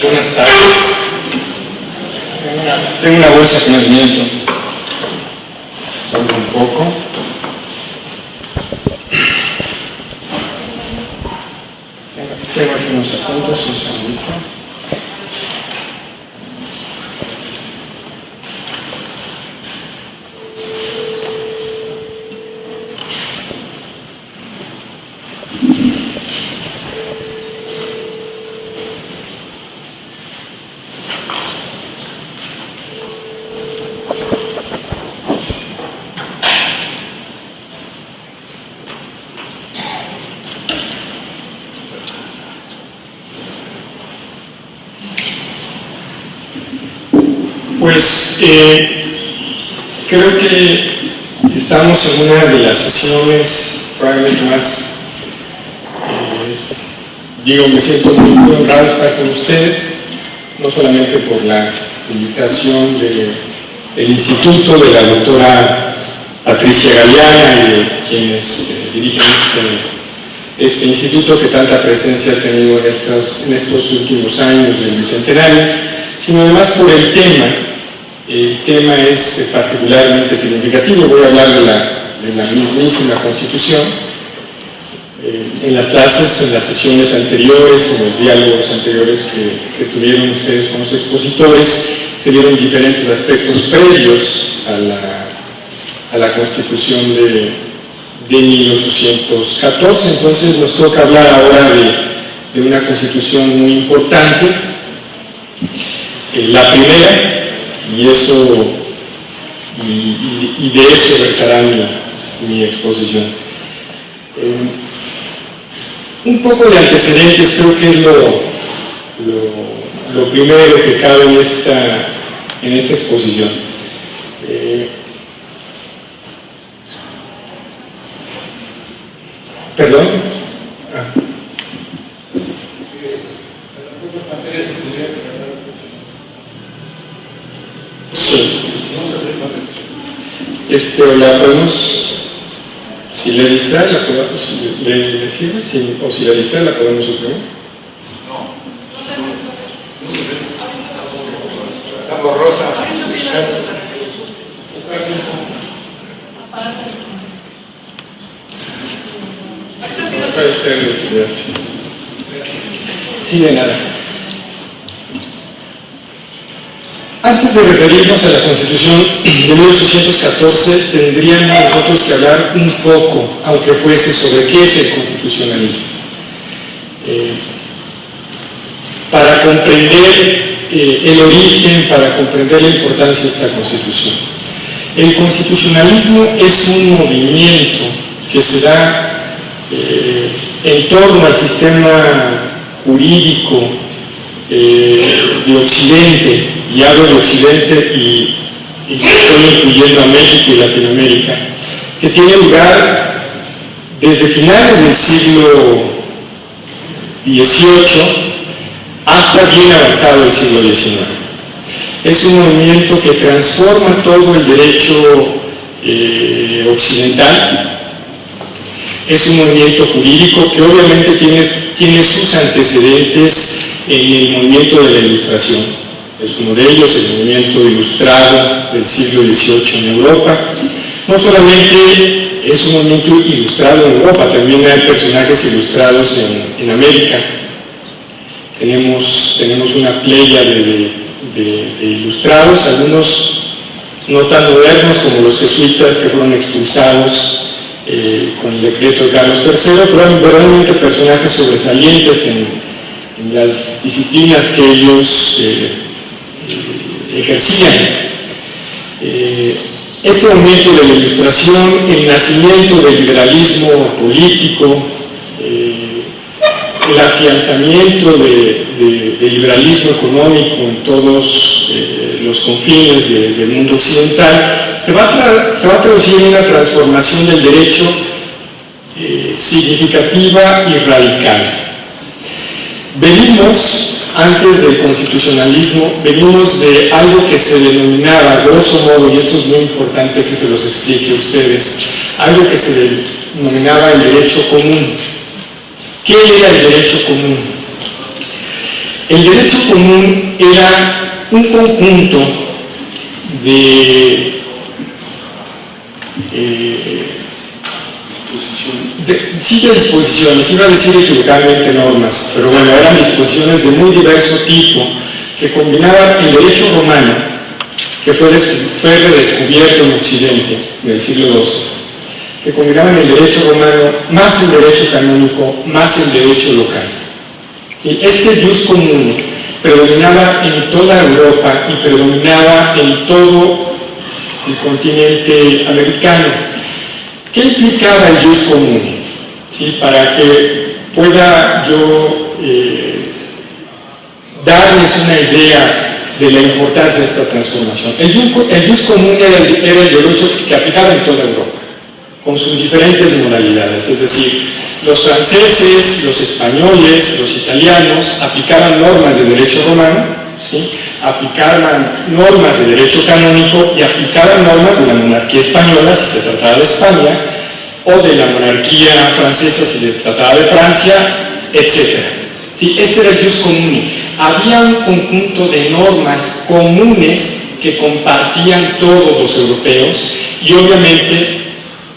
Buenas tardes. Tengo una bolsa con el mío, entonces salgo un poco. Tengo aquí unos apuntes, un segundito. Pues creo que estamos en una de las sesiones probablemente más, me siento muy honrado de estar con ustedes, no solamente por la invitación del instituto, de la doctora Patricia Galeana y de quienes dirigen este instituto que tanta presencia ha tenido en estos últimos años del bicentenario, sino además por el tema. El tema es particularmente significativo. Voy a hablar de la mismísima Constitución. En las clases, en las sesiones anteriores, en los diálogos anteriores que tuvieron ustedes con los expositores, se vieron diferentes aspectos previos a la Constitución de 1814. Entonces nos toca hablar ahora de una Constitución muy importante. La primera, y de eso versará mi exposición. Un poco de antecedentes creo que es lo primero que cabe en esta exposición. ¿Perdón? La podemos, si le distrae, la podemos, ¿le sirve? O si la distrae, la podemos suprimir. No se ve. Está borrosa. Puede ser de utilidad, sí. Sí, de nada. Antes de referirnos a la Constitución de 1814, tendríamos nosotros que hablar un poco, aunque fuese, sobre qué es el constitucionalismo. Para comprender el origen, para comprender la importancia de esta Constitución. El constitucionalismo es un movimiento que se da en torno al sistema jurídico de Occidente, y hablo de Occidente y estoy incluyendo a México y Latinoamérica, que tiene lugar desde finales del siglo XVIII hasta bien avanzado el siglo XIX. Es un movimiento que transforma todo el derecho occidental. Es un movimiento jurídico que obviamente tiene sus antecedentes en el movimiento de la Ilustración. Es uno de ellos, el movimiento ilustrado del siglo XVIII en Europa. No solamente es un movimiento ilustrado en Europa, también hay personajes ilustrados en América. Tenemos una playa de ilustrados, algunos no tan modernos como los jesuitas que fueron expulsados con el decreto de Carlos III, pero verdaderamente personajes sobresalientes en las disciplinas que ellos ejercían. Este momento de la Ilustración, el nacimiento del liberalismo político, el afianzamiento del liberalismo económico en todos los confines del mundo occidental, se va a traducir en una transformación del derecho significativa y radical. Venimos, antes del constitucionalismo, venimos de algo que se denominaba, grosso modo, y esto es muy importante que se los explique a ustedes, algo que se denominaba el derecho común. ¿Qué era el derecho común? El derecho común era un conjunto de disposiciones, iba a decir equivocadamente normas, pero bueno, eran disposiciones de muy diverso tipo que combinaban el derecho romano, que fue redescubierto en Occidente en el siglo XII, que combinaban el derecho romano más el derecho canónico más el derecho local. ¿Sí? Este jus comune predominaba en toda Europa y predominaba en todo el continente americano. ¿Qué implicaba el jus comune? ¿Sí? Para que pueda yo darles una idea de la importancia de esta transformación. El jus comune era el derecho que aplicaba en toda Europa, con sus diferentes modalidades, es decir, los franceses, los españoles, los italianos aplicaban normas de derecho romano, ¿sí? Aplicaban normas de derecho canónico y aplicaban normas de la monarquía española si se trataba de España, o de la monarquía francesa si se trataba de Francia, etc. ¿Sí? Este era el jus comune. Había un conjunto de normas comunes que compartían todos los europeos y obviamente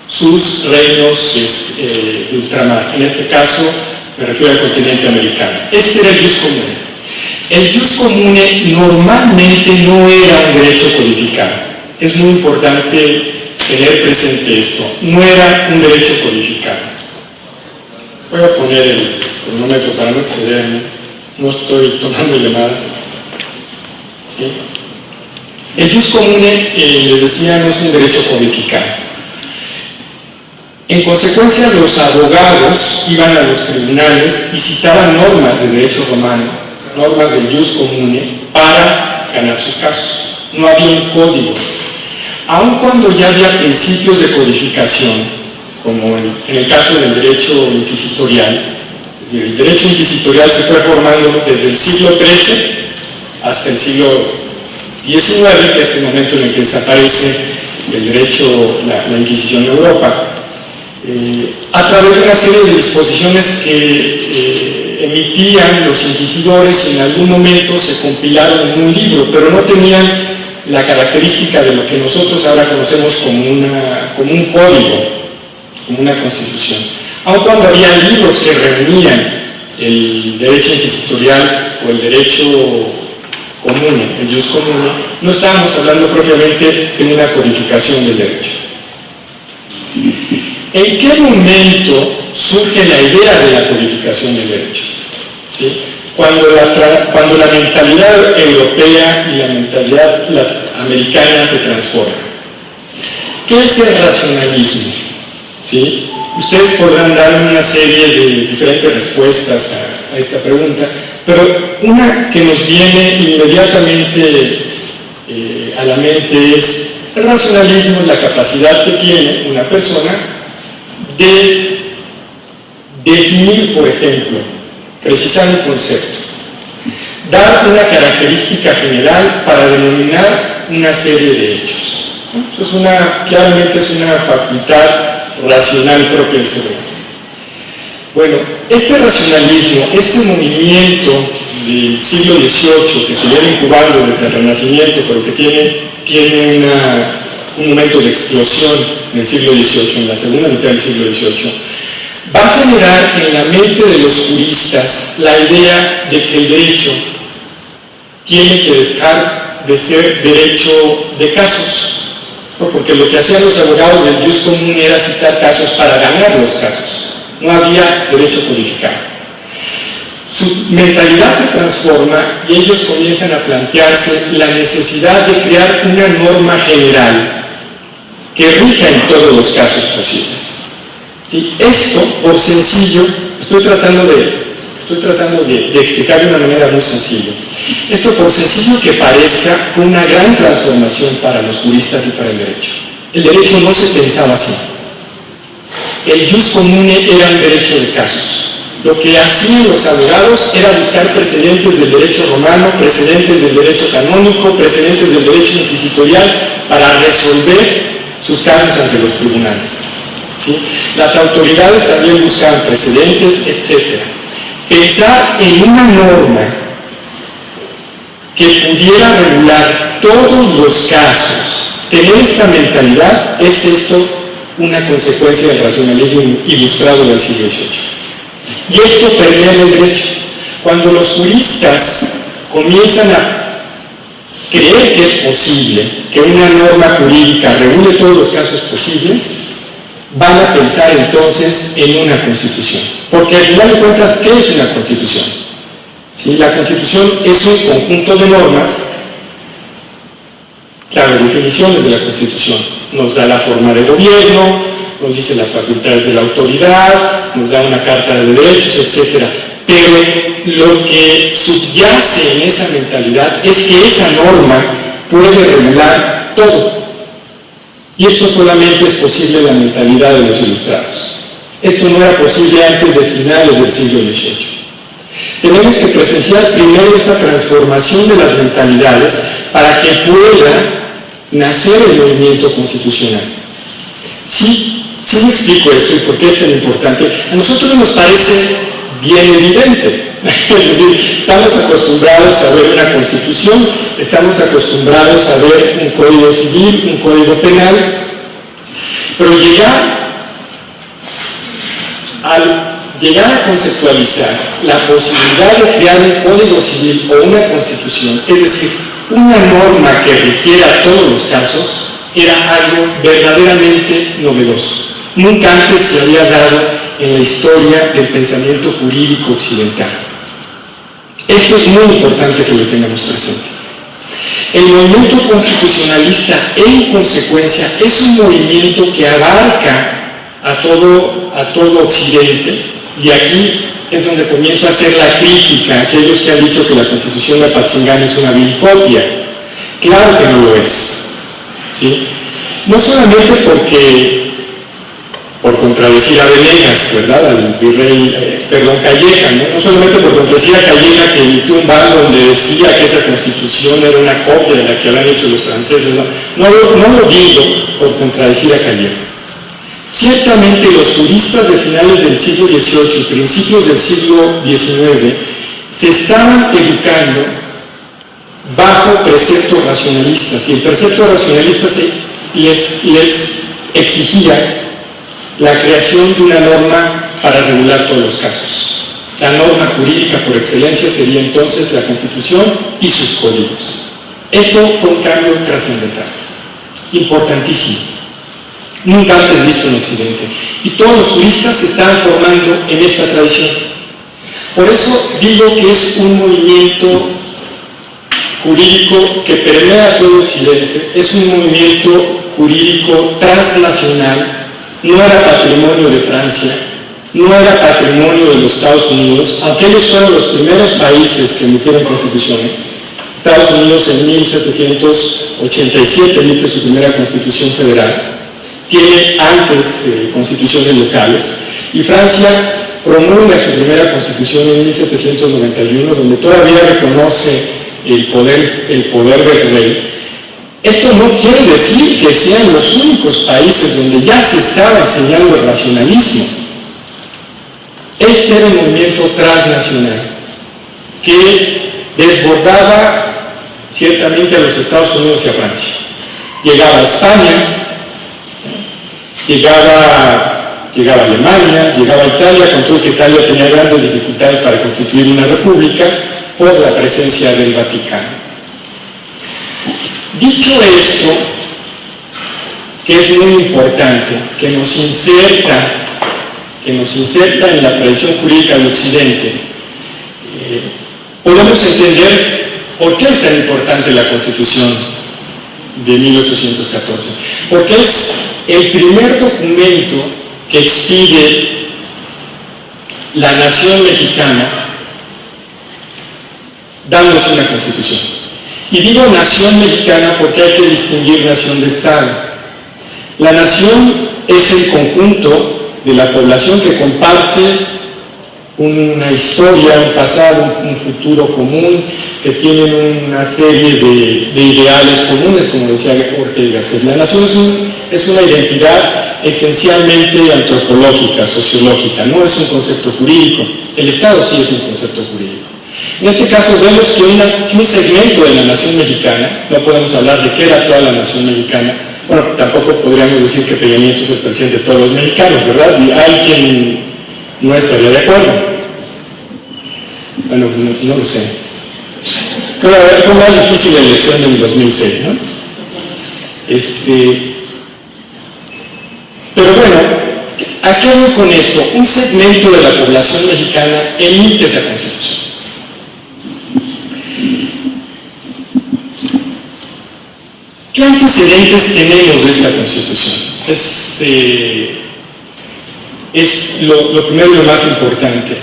sus reinos de ultramar. En este caso me refiero al continente americano. Este era el jus comune. El jus comune normalmente no era un derecho codificado. Es muy importante tener presente esto. No era un derecho codificado. Voy a poner el cronómetro para no excederme. No estoy tomando llamadas. ¿Sí? El jus comune, les decía, no es un derecho codificado. En consecuencia, los abogados iban a los tribunales y citaban normas de derecho romano, normas del jus comune, para ganar sus casos. No había un código. Aun cuando ya había principios de codificación, como en el caso del derecho inquisitorial, es decir, el derecho inquisitorial se fue formando desde el siglo XIII hasta el siglo XIX, que es el momento en el que desaparece el derecho, la Inquisición de Europa, a través de una serie de disposiciones que emitían los inquisidores y en algún momento se compilaron en un libro, pero no tenían la característica de lo que nosotros ahora conocemos como un código, como una constitución. Aun cuando había libros que reunían el derecho inquisitorial o el derecho comune, el jus comune, no estábamos hablando propiamente de una codificación del derecho. ¿En qué momento surge la idea de la codificación del derecho? ¿Sí? Cuando la mentalidad europea y la mentalidad americana se transforman. ¿Qué es el racionalismo? ¿Sí? Ustedes podrán darme una serie de diferentes respuestas a esta pregunta, pero una que nos viene inmediatamente a la mente es: el racionalismo es la capacidad que tiene una persona de definir, por ejemplo, precisar un concepto, dar una característica general para denominar una serie de hechos. Eso claramente es una facultad racional propia del ser humano. Bueno, este racionalismo, este movimiento del siglo XVIII que se viene incubando desde el Renacimiento, pero que tiene un momento de explosión en el siglo XVIII, en la segunda mitad del siglo XVIII, va a generar en la mente de los juristas la idea de que el derecho tiene que dejar de ser derecho de casos, ¿no? Porque lo que hacían los abogados del jus comune era citar casos para ganar los casos. No había derecho codificado. Su mentalidad se transforma y ellos comienzan a plantearse la necesidad de crear una norma general que rija en todos los casos posibles. ¿Sí? Esto, por sencillo, estoy tratando de explicar de una manera muy sencilla. Esto, por sencillo que parezca, fue una gran transformación para los juristas y para el derecho. El derecho no se pensaba así. El jus comune era un derecho de casos. Lo que hacían los abogados era buscar precedentes del derecho romano, precedentes del derecho canónico, precedentes del derecho inquisitorial para resolver sus casos ante los tribunales. ¿Sí? Las autoridades también buscaban precedentes, etc. Pensar en una norma que pudiera regular todos los casos. Tener esta mentalidad, es esto una consecuencia del racionalismo ilustrado del siglo XVIII. Y esto permea en el derecho. Cuando los juristas comienzan a creer que es posible que una norma jurídica regule todos los casos posibles, van a pensar entonces en una constitución. Porque al final de cuentas, ¿qué es una constitución? ¿Sí? La constitución es un conjunto de normas, claro, definiciones de la constitución. Nos da la forma de gobierno, nos dice las facultades de la autoridad, nos da una carta de derechos, etc. Pero lo que subyace en esa mentalidad es que esa norma puede regular todo. Y esto solamente es posible en la mentalidad de los ilustrados. Esto no era posible antes de finales del siglo XVIII. Tenemos que presenciar primero esta transformación de las mentalidades para que pueda nacer el movimiento constitucional. Sí me explico esto y por qué es tan importante. A nosotros nos parece bien evidente. Es decir, estamos acostumbrados a ver una constitución, estamos acostumbrados a ver un código civil, un código penal, pero llegar a conceptualizar la posibilidad de crear un código civil o una constitución, es decir, una norma que rigiera todos los casos, era algo verdaderamente novedoso. Nunca antes se había dado en la historia del pensamiento jurídico occidental. Esto es muy importante que lo tengamos presente. El movimiento constitucionalista, en consecuencia, es un movimiento que abarca a todo Occidente, y aquí es donde comienzo a hacer la crítica a aquellos que han dicho que la Constitución de Apatzingán es una vil copia. Claro que no lo es, ¿sí? No solamente por contradecir a Venegas, ¿verdad? Al virrey, Calleja, ¿no? No solamente por contradecir a Calleja, que emitió un bando donde decía que esa constitución era una copia de la que habían hecho los franceses, no lo digo por contradecir a Calleja. Ciertamente los juristas de finales del siglo XVIII y principios del siglo XIX se estaban educando bajo preceptos racionalistas, y el precepto racionalista les exigía la creación de una norma para regular todos los casos. La norma jurídica por excelencia sería entonces la Constitución y sus códigos. Esto fue un cambio trascendental, importantísimo, nunca antes visto en Occidente. Y todos los juristas se están formando en esta tradición. Por eso digo que es un movimiento jurídico que permea todo Occidente, es un movimiento jurídico transnacional. No era patrimonio de Francia, no era patrimonio de los Estados Unidos, aunque ellos fueron los primeros países que emitieron constituciones. Estados Unidos en 1787 emite su primera constitución federal, tiene antes constituciones locales, y Francia promulga su primera constitución en 1791, donde todavía reconoce el poder del rey. Esto no quiere decir que sean los únicos países donde ya se estaba enseñando el racionalismo. Este era un movimiento transnacional que desbordaba ciertamente a los Estados Unidos y a Francia. Llegaba a España, llegaba a Alemania, llegaba a Italia, con todo que Italia tenía grandes dificultades para constituir una república por la presencia del Vaticano. Dicho esto, que es muy importante, que nos inserta en la tradición jurídica de Occidente, podemos entender por qué es tan importante la Constitución de 1814. Porque es el primer documento que expide la nación mexicana dándose una Constitución. Y digo nación mexicana porque hay que distinguir nación de Estado. La nación es el conjunto de la población que comparte una historia, un pasado, un futuro común, que tienen una serie de ideales comunes, como decía Ortega y Gasset. La nación es una identidad esencialmente antropológica, sociológica, no es un concepto jurídico. El Estado sí es un concepto jurídico. En este caso vemos que un segmento de la nación mexicana, no podemos hablar de qué era toda la nación mexicana, bueno, tampoco podríamos decir que Peña Nieto es el presidente de todos los mexicanos, ¿verdad? Y hay quien no estaría de acuerdo. Bueno, no lo sé. Pero fue más difícil la elección del 2006, ¿no? Pero bueno, ¿a qué voy con esto? Un segmento de la población mexicana emite esa constitución. ¿Qué antecedentes tenemos de esta constitución? Es lo primero y lo más importante.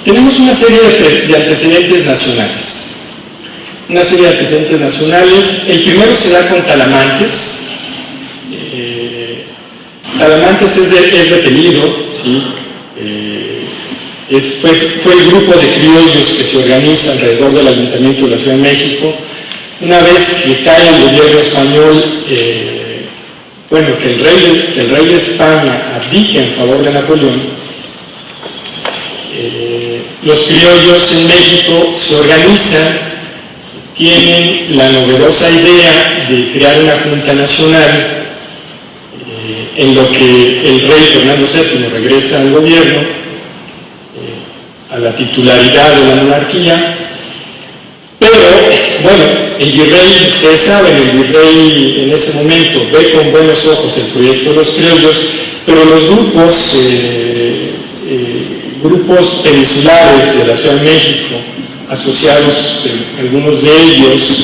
Tenemos una serie de antecedentes nacionales. Una serie de antecedentes nacionales. El primero se da con Talamantes. Talamantes es detenido, ¿sí? Fue el grupo de criollos que se organiza alrededor del Ayuntamiento de la Ciudad de México. Una vez que cae el gobierno español, que el rey de España abdique en favor de Napoleón, los criollos en México se organizan, tienen la novedosa idea de crear una junta nacional, en lo que el rey Fernando VII regresa al gobierno, a la titularidad de la monarquía. Pero, bueno, el virrey, ustedes saben, el virrey en ese momento ve con buenos ojos el proyecto de los criollos, pero los grupos peninsulares de la Ciudad de México, asociados, algunos de ellos,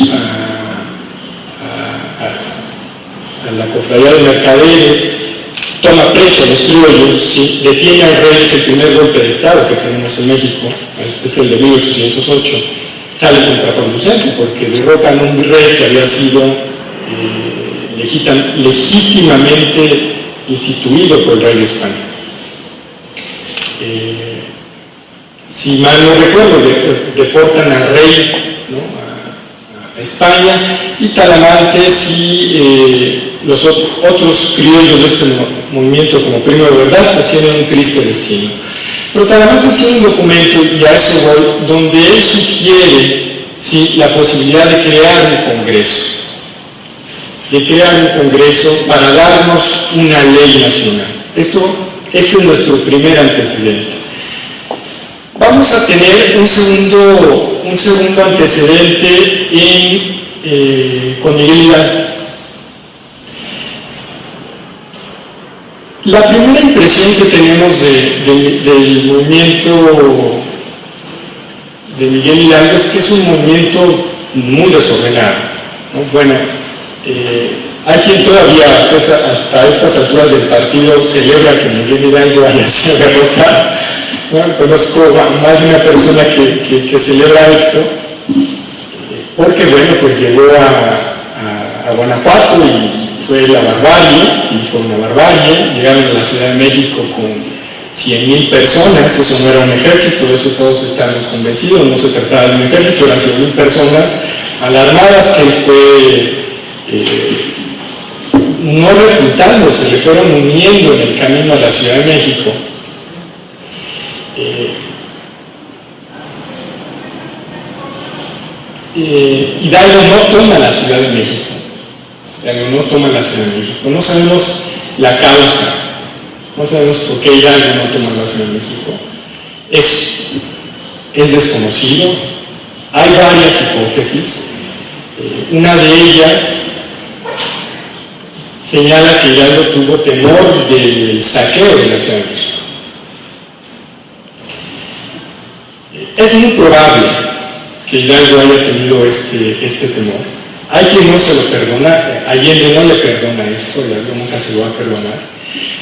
a la cofradía de mercaderes, toma preso a los criollos, ¿sí? Detiene al rey, es el primer golpe de Estado que tenemos en México, es el de 1808. Sale contraproducente porque derrocan a un virrey que había sido legítimamente instituido por el rey de España. Si mal no recuerdo, deportan al rey, ¿no? a España, y Talamantes y los otros criollos de este movimiento como Primo de Verdad pues tienen un triste destino. Pero Talamantes tiene un documento, y a eso voy, donde él sugiere, ¿sí?, la posibilidad de crear un congreso para darnos una ley nacional. Este es nuestro primer antecedente. Vamos a tener un segundo antecedente con Miguel Hidalgo. La primera impresión que tenemos del movimiento de Miguel Hidalgo es que es un movimiento muy desordenado, ¿no? Bueno, hay quien todavía hasta estas alturas del partido celebra que Miguel Hidalgo haya sido derrotado, ¿no? Conozco más de una persona que celebra esto, porque bueno, pues llegó a Guanajuato y fue la barbarie, sí, fue una barbarie. Llegaron a la Ciudad de México con 100,000 personas, eso no era un ejército, de eso todos estamos convencidos, no se trataba de un ejército, eran 100,000 personas alarmadas que fue no refutando, se le fueron uniendo en el camino a la Ciudad de México. Hidalgo no toma la Ciudad de México. No toma la Ciudad de México. No sabemos la causa, no sabemos por qué Hidalgo no toma la Ciudad de México. Es desconocido. Hay varias hipótesis. Una de ellas señala que Hidalgo tuvo temor del saqueo de la Ciudad de México. Es muy probable que Hidalgo haya tenido este temor. Hay quien no se lo perdona, Allende no le perdona esto, Hidalgo nunca se lo va a perdonar.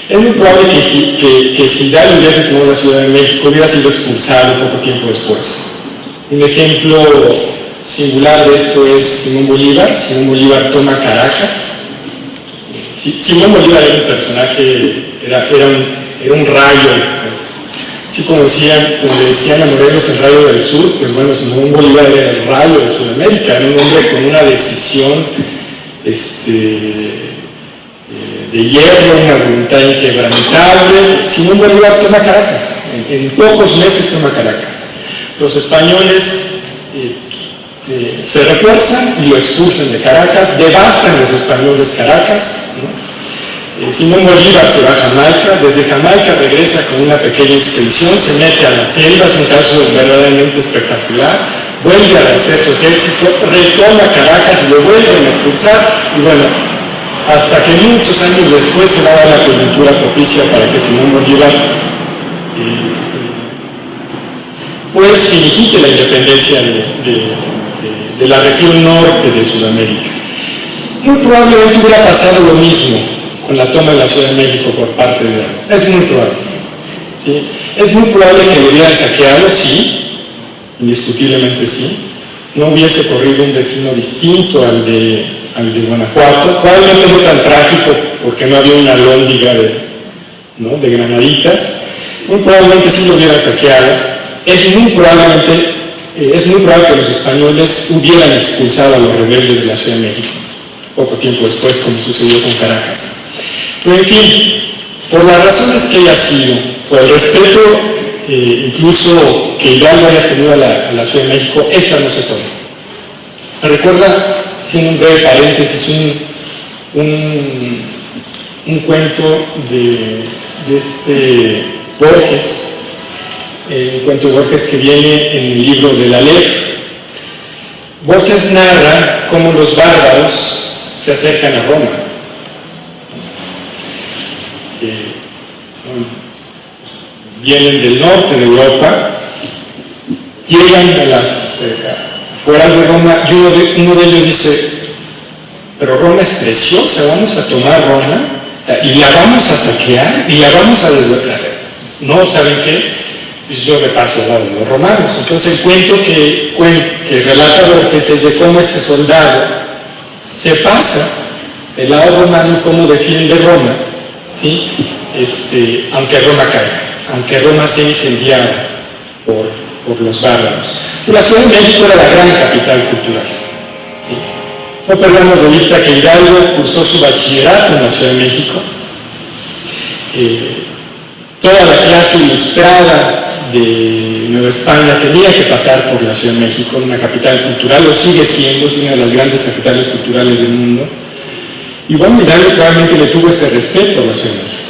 Es muy probable que si Hidalgo hubiese tomado la Ciudad de México hubiera sido expulsado poco tiempo después. Un ejemplo singular de esto es Simón Bolívar. Simón Bolívar toma Caracas. Simón Bolívar era un personaje, era un rayo. Sí, como le decían a Morelos, el rayo del sur, pues bueno, Simón Bolívar era el rayo de Sudamérica, era un hombre con una decisión de hierro, una voluntad inquebrantable. Simón Bolívar toma Caracas, en pocos meses toma Caracas. Los españoles se refuerzan y lo expulsan de Caracas, devastan los españoles Caracas, ¿no? Simón Bolívar se va a Jamaica, desde Jamaica regresa con una pequeña expedición, se mete a la selva, es un caso verdaderamente espectacular, vuelve a rehacer su ejército, retoma Caracas y lo vuelven a expulsar, y bueno, hasta que muchos años después se va a dar la coyuntura propicia para que Simón Bolívar pues finiquite la independencia de la región norte de Sudamérica. Muy probablemente hubiera pasado lo mismo con la toma de la Ciudad de México por parte de Hidalgo. Es muy probable, ¿sí? Es muy probable que lo hubieran saqueado, sí, indiscutiblemente sí. No hubiese corrido un destino distinto al de Guanajuato, probablemente no tan trágico porque no había una alhóndiga de granaditas. Muy probablemente sí lo hubieran saqueado. Es muy probable que los españoles hubieran expulsado a los rebeldes de la Ciudad de México poco tiempo después, como sucedió con Caracas. Pero en fin, por las razones que haya sido, por el respeto incluso que Hidalgo haya tenido a la Ciudad de México, esta no se toma. Me recuerda, haciendo un breve paréntesis, un cuento de Borges, un cuento de Borges que viene en el libro de la Aleph. Borges narra cómo los bárbaros se acercan a Roma. Vienen del norte de Europa, llegan a las afueras de Roma y uno de ellos dice: pero Roma es preciosa, vamos a tomar Roma y la vamos a saquear y la vamos a desdoblar. No, ¿saben qué? Pues yo me paso al lado de los romanos. Entonces el cuento que relata Borges es de cómo este soldado se pasa del lado romano y cómo defiende Roma, ¿sí? Aunque Roma caiga, aunque Roma sea incendiada por los bárbaros. La Ciudad de México era la gran capital cultural, ¿sí? No perdamos de vista que Hidalgo cursó su bachillerato en la Ciudad de México. Toda la clase ilustrada de Nueva España tenía que pasar por la Ciudad de México, una capital cultural, lo sigue siendo, es una de las grandes capitales culturales del mundo. Y bueno, Hidalgo probablemente le tuvo este respeto a la Ciudad de México.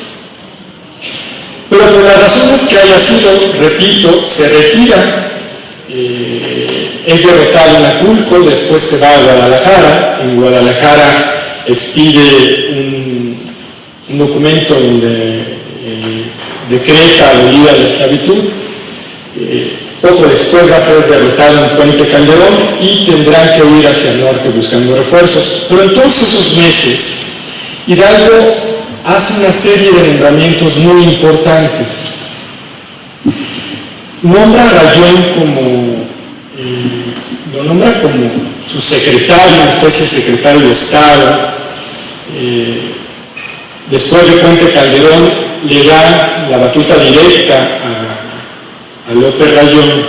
Pero por las razones que haya sido, repito, se retira, es derrotado en Aculco, después se va a Guadalajara. En Guadalajara expide un documento donde decreta abolida la esclavitud. Poco después va a ser derrotado en Puente Calderón y tendrán que huir hacia el norte buscando refuerzos. Pero en todos esos meses, Hidalgo hace una serie de nombramientos muy importantes. Nombra a Rayón lo nombra como su secretario, una especie de secretario de Estado. Después de Puente Calderón le da la batuta directa a López Rayón,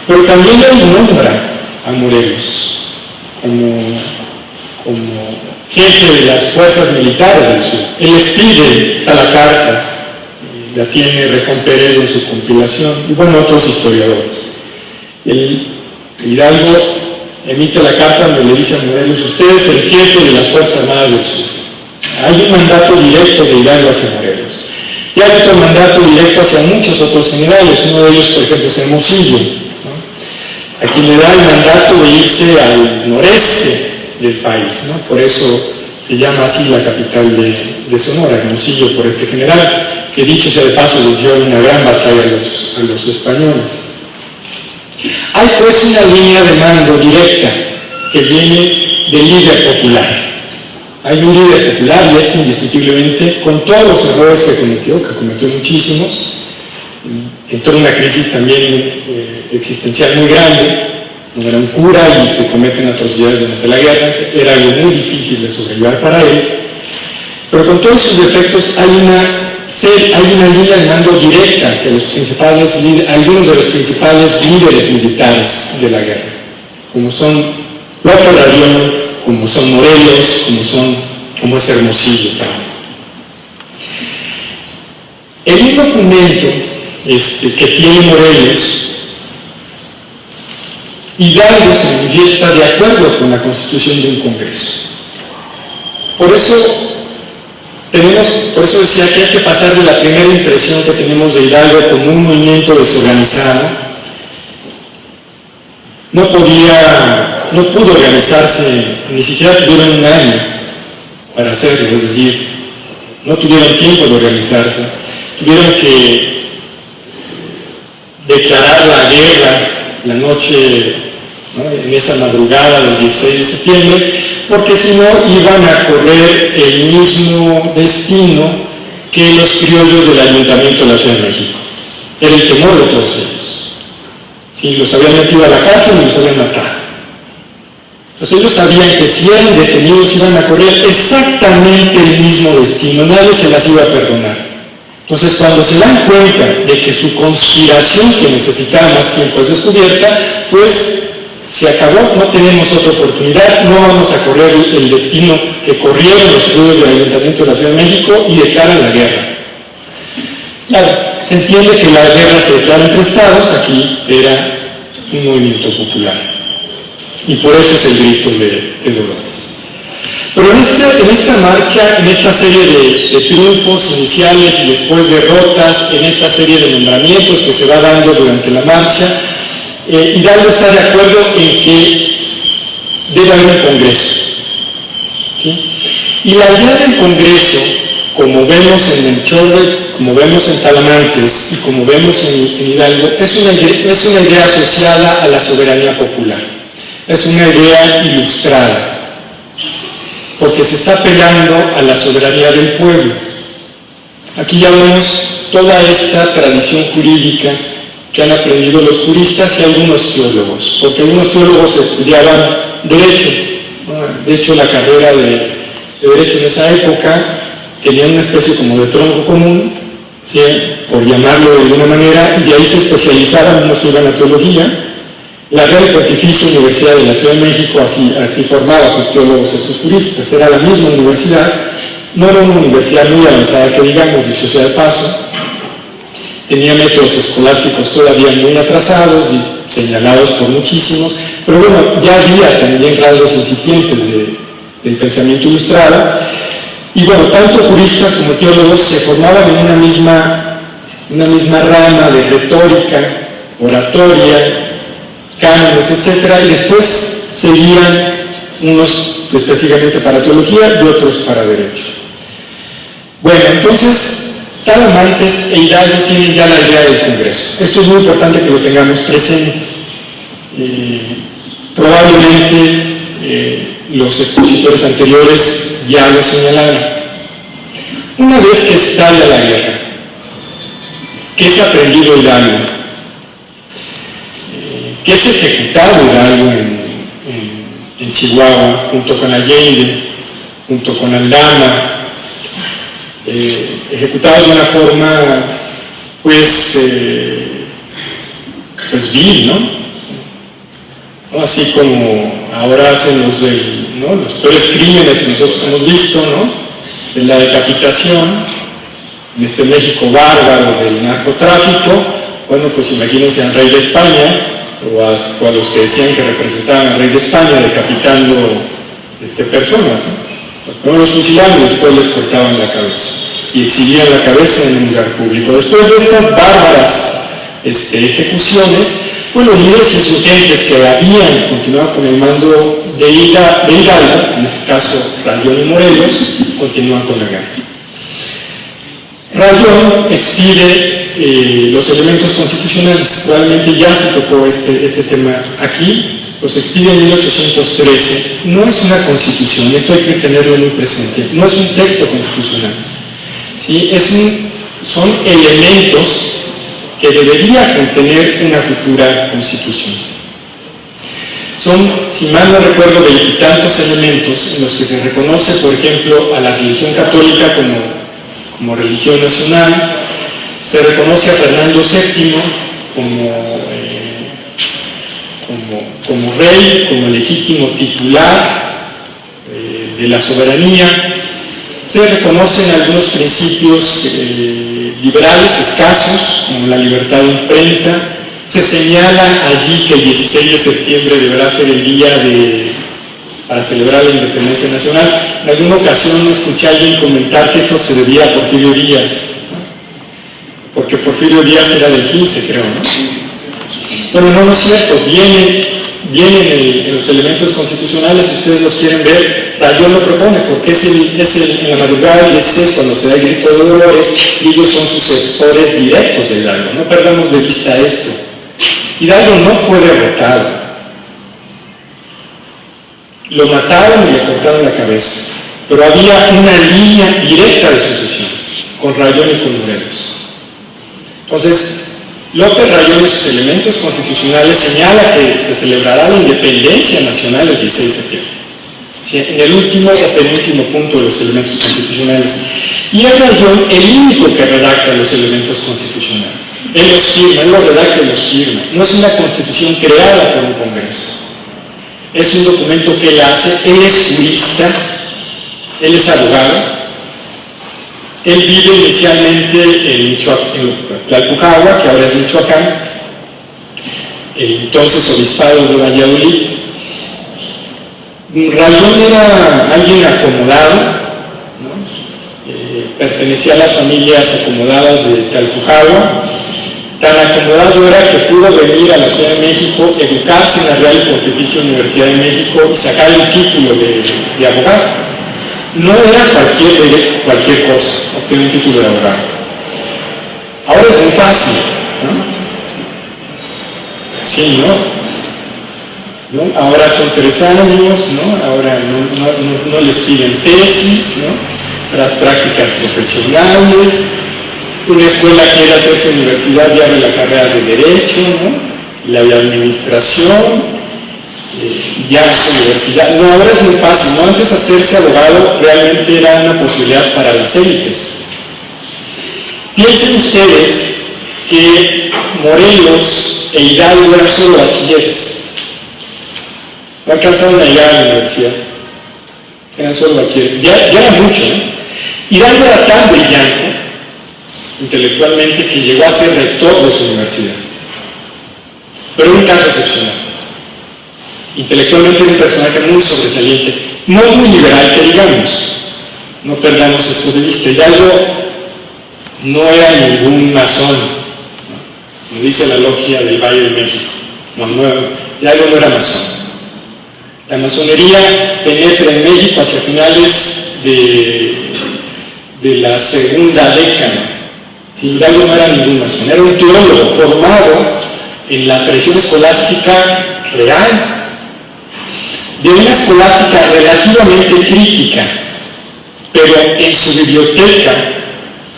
pero también le nombra a Morelos como jefe de las fuerzas militares del sur. Él expide, está la carta, la tiene Rejón Peredo en su compilación, y bueno, otros historiadores. Hidalgo emite la carta donde le dice a Morelos: usted es el jefe de las Fuerzas Armadas del Sur. Hay un mandato directo de Hidalgo hacia Morelos. Y hay otro mandato directo hacia muchos otros generales. Uno de ellos, por ejemplo, es Hermosillo, ¿no? A quien le da el mandato de irse al noreste del país, ¿no? Por eso se llama así la capital de Sonora, Hermosillo, por este general, que dicho sea de paso les dio una gran batalla a los españoles. Hay pues una línea de mando directa que viene del líder popular. Hay un líder popular, y este indiscutiblemente, con todos los errores que cometió muchísimos, entró en una crisis también existencial muy grande, no era un cura y se cometen atrocidades durante la guerra, era algo muy difícil de sobrellevar para él, pero con todos sus defectos hay una línea de mando directa hacia algunos de los principales líderes militares de la guerra, como son López Rayón, como son Morelos, como es Hermosillo también. En un documento que tiene Morelos, Hidalgo se manifiesta de acuerdo con la constitución de un Congreso. Por eso decía que hay que pasar de la primera impresión que tenemos de Hidalgo como un movimiento desorganizado. No pudo organizarse, ni siquiera tuvieron un año para hacerlo, es decir, no tuvieron tiempo de organizarse, tuvieron que declarar la guerra la noche, ¿no?, en esa madrugada del 16 de septiembre, porque si no iban a correr el mismo destino que los criollos del Ayuntamiento de la Ciudad de México. Era el temor de todos ellos. Sí, los habían metido a la cárcel y los habían matado. Entonces ellos sabían que si eran detenidos iban a correr exactamente el mismo destino, nadie se las iba a perdonar. Entonces cuando se dan cuenta de que su conspiración, que necesitaba más tiempo, es descubierta, pues se acabó, no tenemos otra oportunidad, no vamos a correr el destino que corrieron los criollos del Ayuntamiento de la Ciudad de México, y declaran la guerra. Claro, se entiende que la guerra se declara entre estados, aquí era un movimiento popular. Y por eso es el grito de Dolores. Pero en esta marcha, en esta serie de triunfos iniciales y después derrotas, en esta serie de nombramientos que se va dando durante la marcha, Hidalgo está de acuerdo en que debe haber un Congreso. ¿Sí? Y la idea del Congreso, como vemos en Melchor, como vemos en Talamantes y como vemos en Hidalgo, es una idea asociada a la soberanía popular. Es una idea ilustrada, porque se está apelando a la soberanía del pueblo. Aquí ya vemos toda esta tradición jurídica que han aprendido los juristas y algunos teólogos, porque algunos teólogos estudiaban Derecho. De hecho, la carrera de Derecho en esa época tenía una especie como de tronco común, ¿sí?, por llamarlo de alguna manera, y de ahí se especializaban, unos iban a Teología. La Real y Pontificia Universidad de la Ciudad de México así formaba a sus teólogos y a sus juristas. Era la misma universidad, no era una universidad muy avanzada que digamos, dicho sea de paso, tenía métodos escolásticos todavía muy atrasados y señalados por muchísimos, pero bueno, ya había también rasgos incipientes del pensamiento ilustrado, y bueno, tanto juristas como teólogos se formaban en una misma rama de retórica, oratoria, cánones, etcétera, y después seguían unos específicamente para teología y otros para derecho. Bueno, entonces Talamantes e Hidalgo tienen ya la idea del Congreso. Esto es muy importante que lo tengamos presente. Probablemente los expositores anteriores ya lo señalaron. Una vez que estalla la guerra, ¿qué es aprendido Hidalgo? ¿Qué es ejecutado Hidalgo en Chihuahua, junto con Allende, junto con Aldama, ejecutados de una forma pues vil, ¿no? Así como ahora hacen los peores crímenes que nosotros hemos visto, ¿no?, de la decapitación, en este México bárbaro del narcotráfico. Bueno, pues imagínense al rey de España, o a los que decían que representaban al rey de España decapitando personas, ¿no? Primero los fusilaban y después les cortaban la cabeza y exhibían la cabeza en un lugar público. Después de estas bárbaras ejecuciones, bueno, líderes insurgentes que habían continuado con el mando de Hidalgo, en este caso Rayón y Morelos, continúan con la guerra. Rayón expide los elementos constitucionales. Probablemente ya se tocó este tema aquí. Los expide en 1813. No es una constitución, esto hay que tenerlo muy presente. No es un texto constitucional, ¿sí? Son elementos que debería contener una futura constitución. Son, si mal no recuerdo, 20 y tantos elementos en los que se reconoce, por ejemplo, a la religión católica como religión nacional, se reconoce a Fernando VII como rey, como legítimo titular de la soberanía. Se reconocen algunos principios liberales escasos, como la libertad de imprenta, Se señala allí que el 16 de septiembre deberá ser el día para celebrar la independencia nacional. En alguna ocasión escuché a alguien comentar que esto se debía a Porfirio Díaz, ¿no? Porque Porfirio Díaz era del 15, creo, ¿no? Bueno, no es cierto, vienen en los elementos constitucionales, si ustedes los quieren ver, Rayón lo propone, porque es en la madrugada del 16 cuando se da el grito de Dolores, y ellos son sucesores directos de Hidalgo. No perdamos de vista esto. Hidalgo no fue derrotado, lo mataron y le cortaron la cabeza, pero había una línea directa de sucesión con Rayón y con Morelos. Entonces, López Rayón y sus elementos constitucionales señala que se celebrará la independencia nacional el 16 de septiembre, ¿sí? En el último o penúltimo punto de los elementos constitucionales. Y es Rayón el único que redacta los elementos constitucionales. Él los firma, él los redacta y los firma. No es una constitución creada por un congreso. Es un documento que él hace, él es jurista, él es abogado. Él vive inicialmente en Tlalpujahua, que ahora es Michoacán, entonces obispado de Valladolid. Rayón era alguien acomodado, ¿no? Pertenecía a las familias acomodadas de Tlalpujahua. Tan acomodado era que pudo venir a la Ciudad de México, educarse en la Real y Pontificia Universidad de México y sacar el título de abogado. No era cualquier cosa obtener un título de abogado. Ahora es muy fácil, ¿no? Sí, ¿no? Ahora son 3 años, ¿no? Ahora no les piden tesis, ¿no? Las prácticas profesionales. Una escuela quiere hacer su universidad y abre la carrera de Derecho, ¿no? La de Administración. Ya su universidad. No, ahora es muy fácil, ¿no? Antes hacerse abogado realmente era una posibilidad para las élites. Piensen ustedes que Morelos e Hidalgo eran solo bachilleres. No alcanzaron a llegar a la universidad. Eran solo bachilleres. Ya era mucho, ¿no? Hidalgo era tan brillante intelectualmente que llegó a ser rector de su universidad. Pero un caso excepcional. Intelectualmente era un personaje muy sobresaliente, no muy liberal que digamos, no perdamos esto de vista. Hidalgo no era ningún masón, ¿no? Como dice la logia del Valle de México, Hidalgo no era masón. La masonería penetra en México hacia finales de la segunda década. Sí, Hidalgo no era ningún masón, era un teólogo formado en la tradición escolástica real, de una escolástica relativamente crítica, pero en su biblioteca,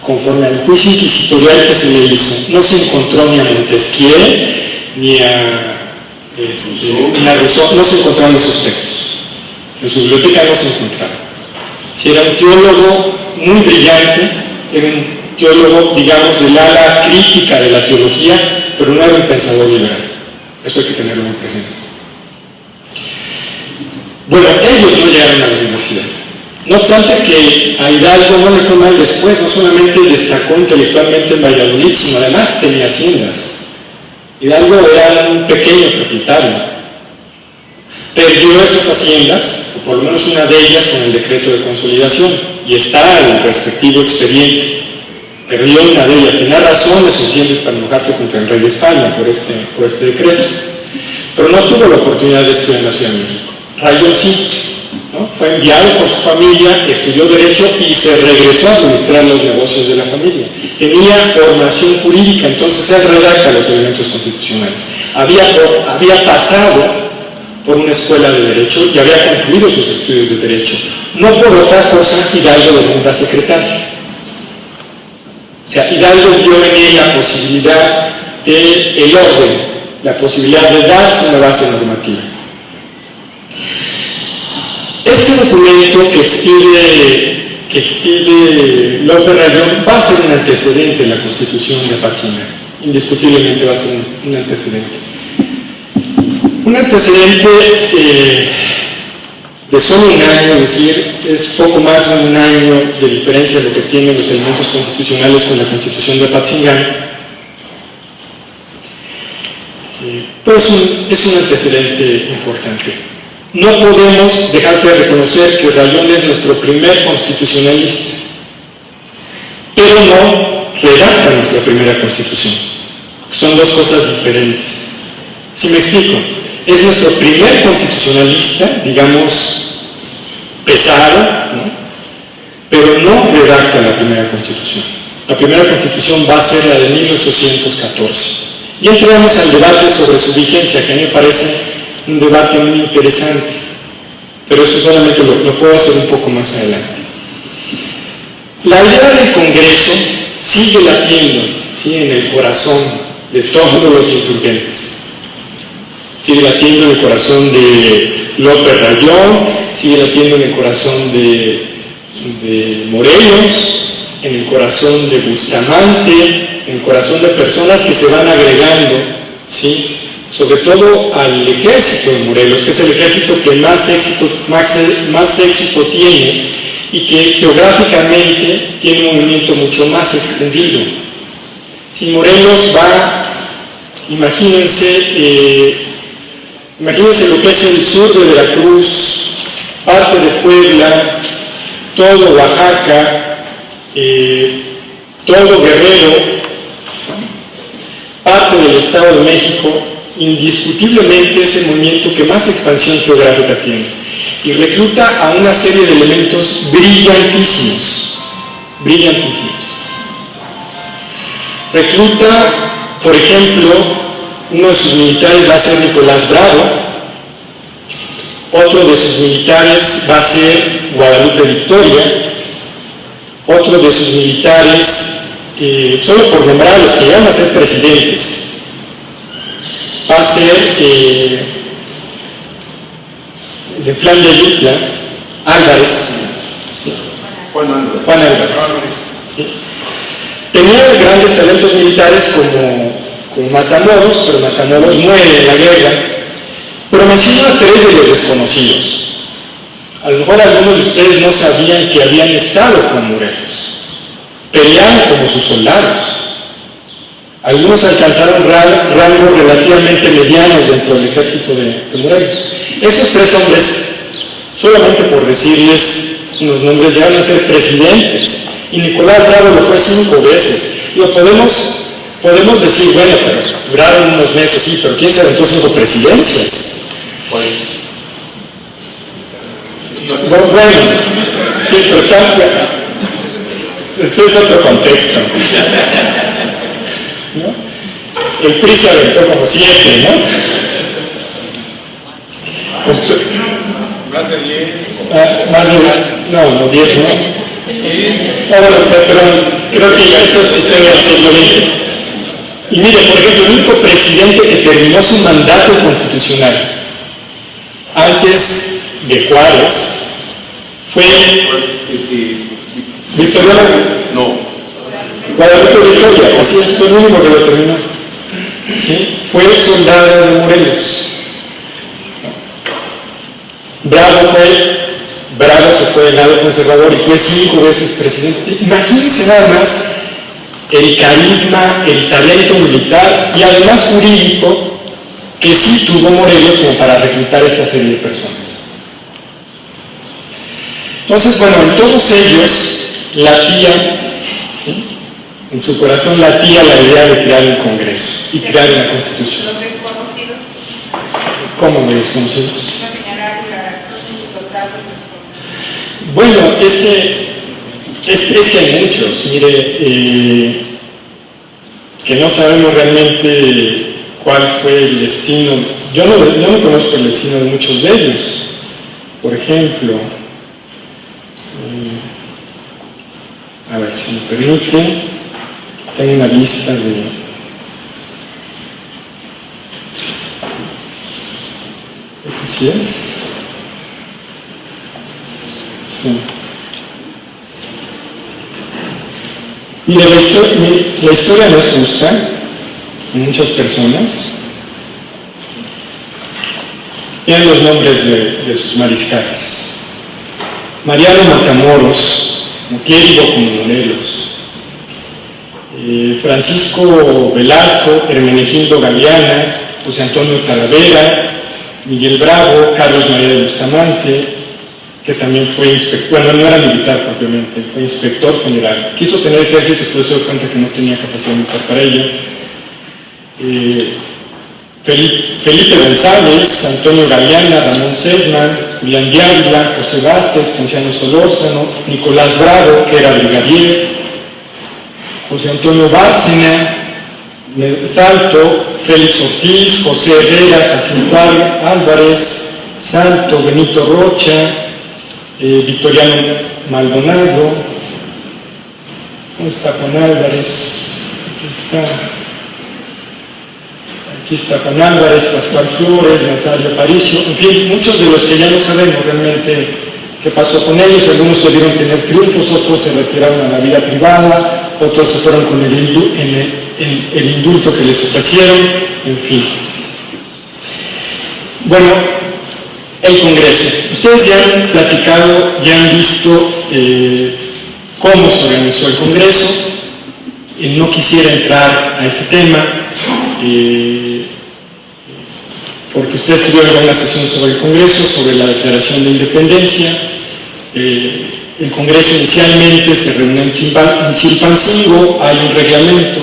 conforme al juicio inquisitorial que se le hizo, no se encontró ni a Montesquieu ni a Rousseau, no se encontraron esos textos. En su biblioteca no se encontraron. Si era un teólogo muy brillante, era un teólogo, digamos, del ala crítica de la teología, pero no era un pensador liberal. Eso hay que tenerlo muy presente. Bueno, ellos no llegaron a la universidad. No obstante que a Hidalgo no le fue mal después, no solamente destacó intelectualmente en Valladolid, sino además tenía haciendas. Hidalgo era un pequeño propietario. Perdió esas haciendas, o por lo menos una de ellas, con el decreto de consolidación, y está en el respectivo expediente. Perdió una de ellas, tenía razones suficientes para enojarse contra el rey de España por este decreto, pero no tuvo la oportunidad de estudiar en la Ciudad de México. Rayón sí, ¿no? Fue enviado por su familia, estudió Derecho y se regresó a administrar los negocios de la familia. Tenía formación jurídica, entonces él redacta los elementos constitucionales. Había pasado por una escuela de Derecho y había concluido sus estudios de Derecho. No por otra cosa, Hidalgo le nombra secretario. O sea, Hidalgo vio en él la posibilidad del orden, la posibilidad de darse una base normativa. Este documento que expide López Rayón va a ser un antecedente en la Constitución de Apatzingán. Indiscutiblemente va a ser un antecedente. Un antecedente de solo un año, es decir, es poco más de un año de diferencia de lo que tienen los elementos constitucionales con la Constitución de Apatzingán. pero es un antecedente importante. No podemos dejar de reconocer que Rayón es nuestro primer constitucionalista, pero no redacta nuestra primera constitución. Son dos cosas diferentes. ¿Sí me explico? Es nuestro primer constitucionalista, digamos, pesado, ¿no? Pero no redacta la primera constitución. La primera constitución va a ser la de 1814. Y entramos al debate sobre su vigencia, que a mí me parece un debate muy interesante, pero eso solamente lo puedo hacer un poco más adelante. La idea del Congreso sigue latiendo, ¿sí?, en el corazón de todos los insurgentes. Sigue latiendo en el corazón de López Rayón, sigue latiendo en el corazón de Morelos, en el corazón de Bustamante, en el corazón de personas que se van agregando, ¿sí?, sobre todo al ejército de Morelos, que es el ejército que más éxito tiene y que geográficamente tiene un movimiento mucho más extendido. Si Morelos va, imagínense lo que es el sur de Veracruz, parte de Puebla, todo Oaxaca, todo Guerrero, parte del Estado de México, indiscutiblemente es el movimiento que más expansión geográfica tiene y recluta a una serie de elementos brillantísimos. Recluta, por ejemplo, uno de sus militares va a ser Nicolás Bravo, otro de sus militares va a ser Guadalupe Victoria, otro de sus militares, solo por nombrar a los que van a ser presidentes, va a ser de Plan de Ayutla, Álvarez, ¿sí? Juan Álvarez. ¿Sí? Tenía grandes talentos militares como Matamoros, pero Matamoros muere en la guerra. Pero menciono a tres de los desconocidos. A lo mejor algunos de ustedes no sabían que habían estado con Morelos, pelearon como sus soldados. Algunos alcanzaron rangos relativamente medianos dentro del ejército de Morelos. Esos tres hombres, solamente por decirles unos nombres, llegaron a ser presidentes, y Nicolás Bravo lo fue 5 veces. Lo podemos decir, bueno, pero duraron unos meses, sí, pero ¿quién se aventó 5 presidencias? Bueno, sí, pero este es otro contexto, ¿no? El PRI se aventó como 7, ¿no? Más de 10. No, 10 no. Bueno, pero creo que ya eso es historia absolutamente. Y mire, por ejemplo, el único presidente que terminó su mandato constitucional antes de Juárez fue Victoriano. No. Guadalupe Victoria, así es, fue el único que lo terminó. ¿Sí? Fue soldado de Morelos. Bravo se fue del lado conservador y fue 5 veces presidente. Imagínense nada más el carisma, el talento militar y además jurídico que sí tuvo Morelos como para reclutar a esta serie de personas. Entonces, bueno, en todos ellos latía, ¿sí?, en su corazón latía la idea de crear un Congreso y crear una Constitución. ¿Los desconocidos? ¿Cómo los desconocidos? No señalar los total. Bueno, es que hay muchos, mire, que no sabemos realmente cuál fue el destino. Yo no conozco el destino de muchos de ellos. Por ejemplo, a ver si me permite, tengo una lista de... ¿Así es? Sí. Mire, la historia no es justa en muchas personas. Vean los nombres de sus mariscales. Mariano Matamoros, clérigo como Morelos. Francisco Velasco, Hermenegildo Galeana, José Antonio Talavera, Miguel Bravo, Carlos María de Bustamante, que también fue inspector, bueno, no era militar propiamente, fue inspector general. Quiso tener ejército, pero se dio cuenta que no tenía capacidad militar para ello. Felipe González, Antonio Galeana, Ramón Sesman, Julián de Ávila, José Vázquez, Ponciano Solórzano, Nicolás Bravo, que era brigadier, José Antonio Bárcena, Salto, Félix Ortiz, José Herrera, Jacinto Álvarez, Salto, Benito Rocha, Victoriano Maldonado. ¿Cómo está Juan Álvarez? Aquí está Juan Álvarez, Pascual Flores, Nazario Aparicio, en fin, muchos de los que ya no sabemos realmente qué pasó con ellos. Algunos pudieron tener triunfos, otros se retiraron a la vida privada, otros se fueron con el indulto que les ofrecieron, en fin. Bueno, el Congreso. Ustedes ya han platicado, ya han visto cómo se organizó el Congreso. No quisiera entrar a este tema, porque ustedes tuvieron una sesión sobre el Congreso, sobre la Declaración de Independencia. El Congreso inicialmente se reunió en Chilpancingo, hay un reglamento,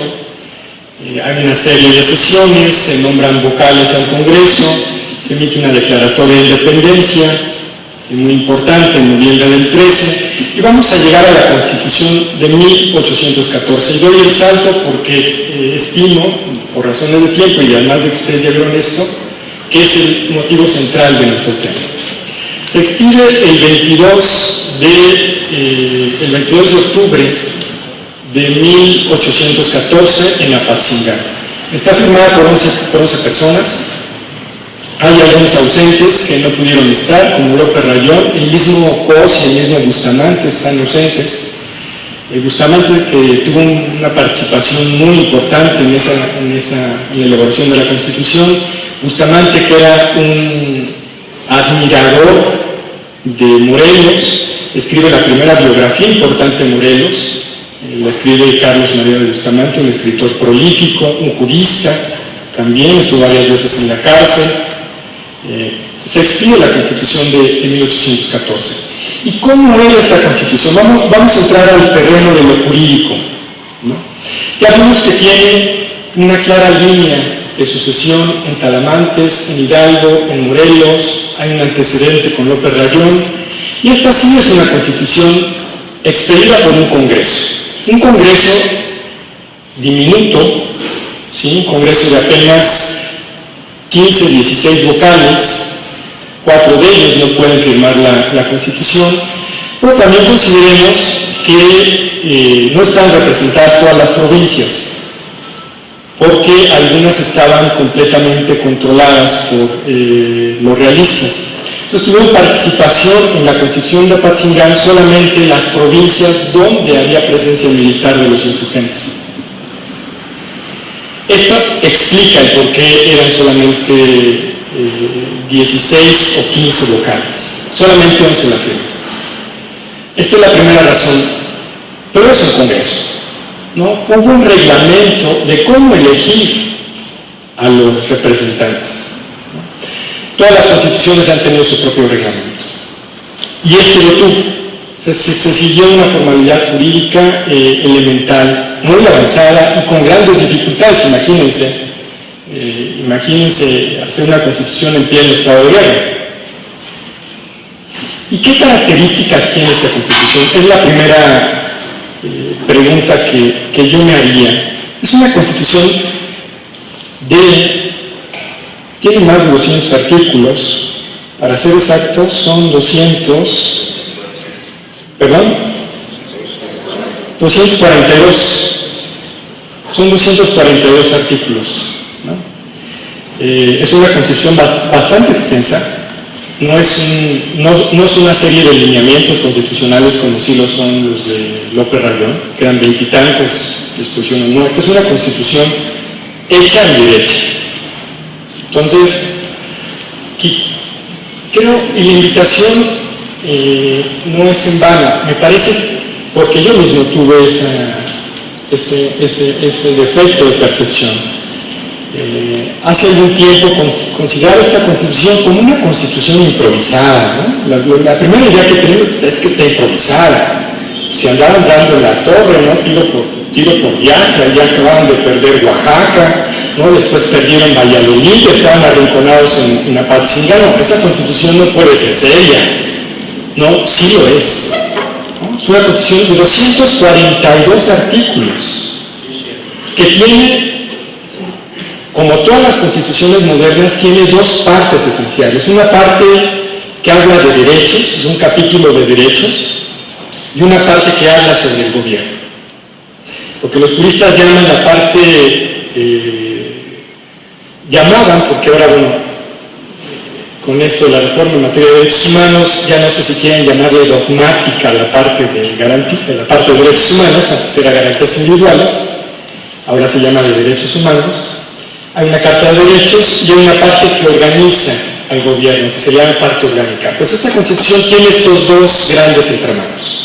hay una serie de sesiones, se nombran vocales al Congreso, se emite una declaratoria de independencia, muy importante, en noviembre del 13, y vamos a llegar a la Constitución de 1814. Y doy el salto porque estimo, por razones de tiempo y además de que ustedes ya vieron esto, que es el motivo central de nuestro tema. Se expide el 22 de octubre de 1814 en Apatzingán. Está firmada por 11 personas. Hay algunos ausentes que no pudieron estar, como López Rayón, el mismo Cos y el mismo Bustamante están ausentes. Bustamante, que tuvo una participación muy importante en la elaboración de la Constitución. Bustamante, que era un admirador de Morelos, escribe la primera biografía importante de Morelos, la escribe Carlos María de Bustamante, un escritor prolífico, un jurista, también estuvo varias veces en la cárcel. Se expide la Constitución de 1814. ¿Y cómo era esta Constitución? Vamos a entrar al terreno de lo jurídico, ¿no? Ya vimos que tiene una clara línea de sucesión en Talamantes, en Hidalgo, en Morelos, hay un antecedente con López Rayón, y esta sí es una Constitución expedida por un Congreso diminuto, ¿sí? Un Congreso de apenas 15, 16 vocales, 4 de ellos no pueden firmar la Constitución, pero también consideremos que no están representadas todas las provincias, porque algunas estaban completamente controladas por los realistas. Entonces tuvieron participación en la Constitución de Apatzingán solamente las provincias donde había presencia militar de los insurgentes. Esto explica el por qué eran solamente 16 o 15 vocales, solamente 11 la firman. Esta es la primera razón, pero es un Congreso, ¿no? Hubo un reglamento de cómo elegir a los representantes, ¿no? Todas las constituciones han tenido su propio reglamento, y este lo tuvo. Se siguió una formalidad jurídica elemental, muy avanzada y con grandes dificultades. Imagínense hacer una constitución en pleno estado de guerra. ¿Y qué características tiene esta constitución? Es la primera pregunta que yo me haría. Es una constitución tiene más de 200 artículos, para ser exactos son 242 artículos, ¿no? Es una constitución bastante extensa, no es una serie de lineamientos constitucionales como sí lo son los de López Rayón, que eran 20 y tantos disposiciones. No, esta es una constitución hecha y derecha. Entonces, creo que la invitación no es en vano, me parece, porque yo mismo tuve ese defecto de percepción. hace algún tiempo consideraba esta constitución como una constitución improvisada, ¿no? La primera idea que tenemos es que está improvisada. Se andaban dando la torre, ¿no? Tiro por viaje, allá acababan de perder Oaxaca, ¿no? Después perdieron Valladolid, estaban arrinconados en Apatzingán. No, esa constitución no puede ser seria. No, sí lo es, ¿no? Es una constitución de 242 artículos que tiene, como todas las constituciones modernas, tiene dos partes esenciales. Una parte que habla de derechos, es un capítulo de derechos, y una parte que habla sobre el gobierno. Lo que los juristas llaman la parte, llamaban, porque ahora, bueno, con esto de la reforma en materia de derechos humanos, ya no sé si quieren llamarle dogmática la parte de derechos humanos, antes era garantías individuales, ahora se llama de derechos humanos. Hay una carta de derechos y hay una parte que organiza al gobierno, que se llama parte orgánica. Pues esta constitución tiene estos dos grandes entramados.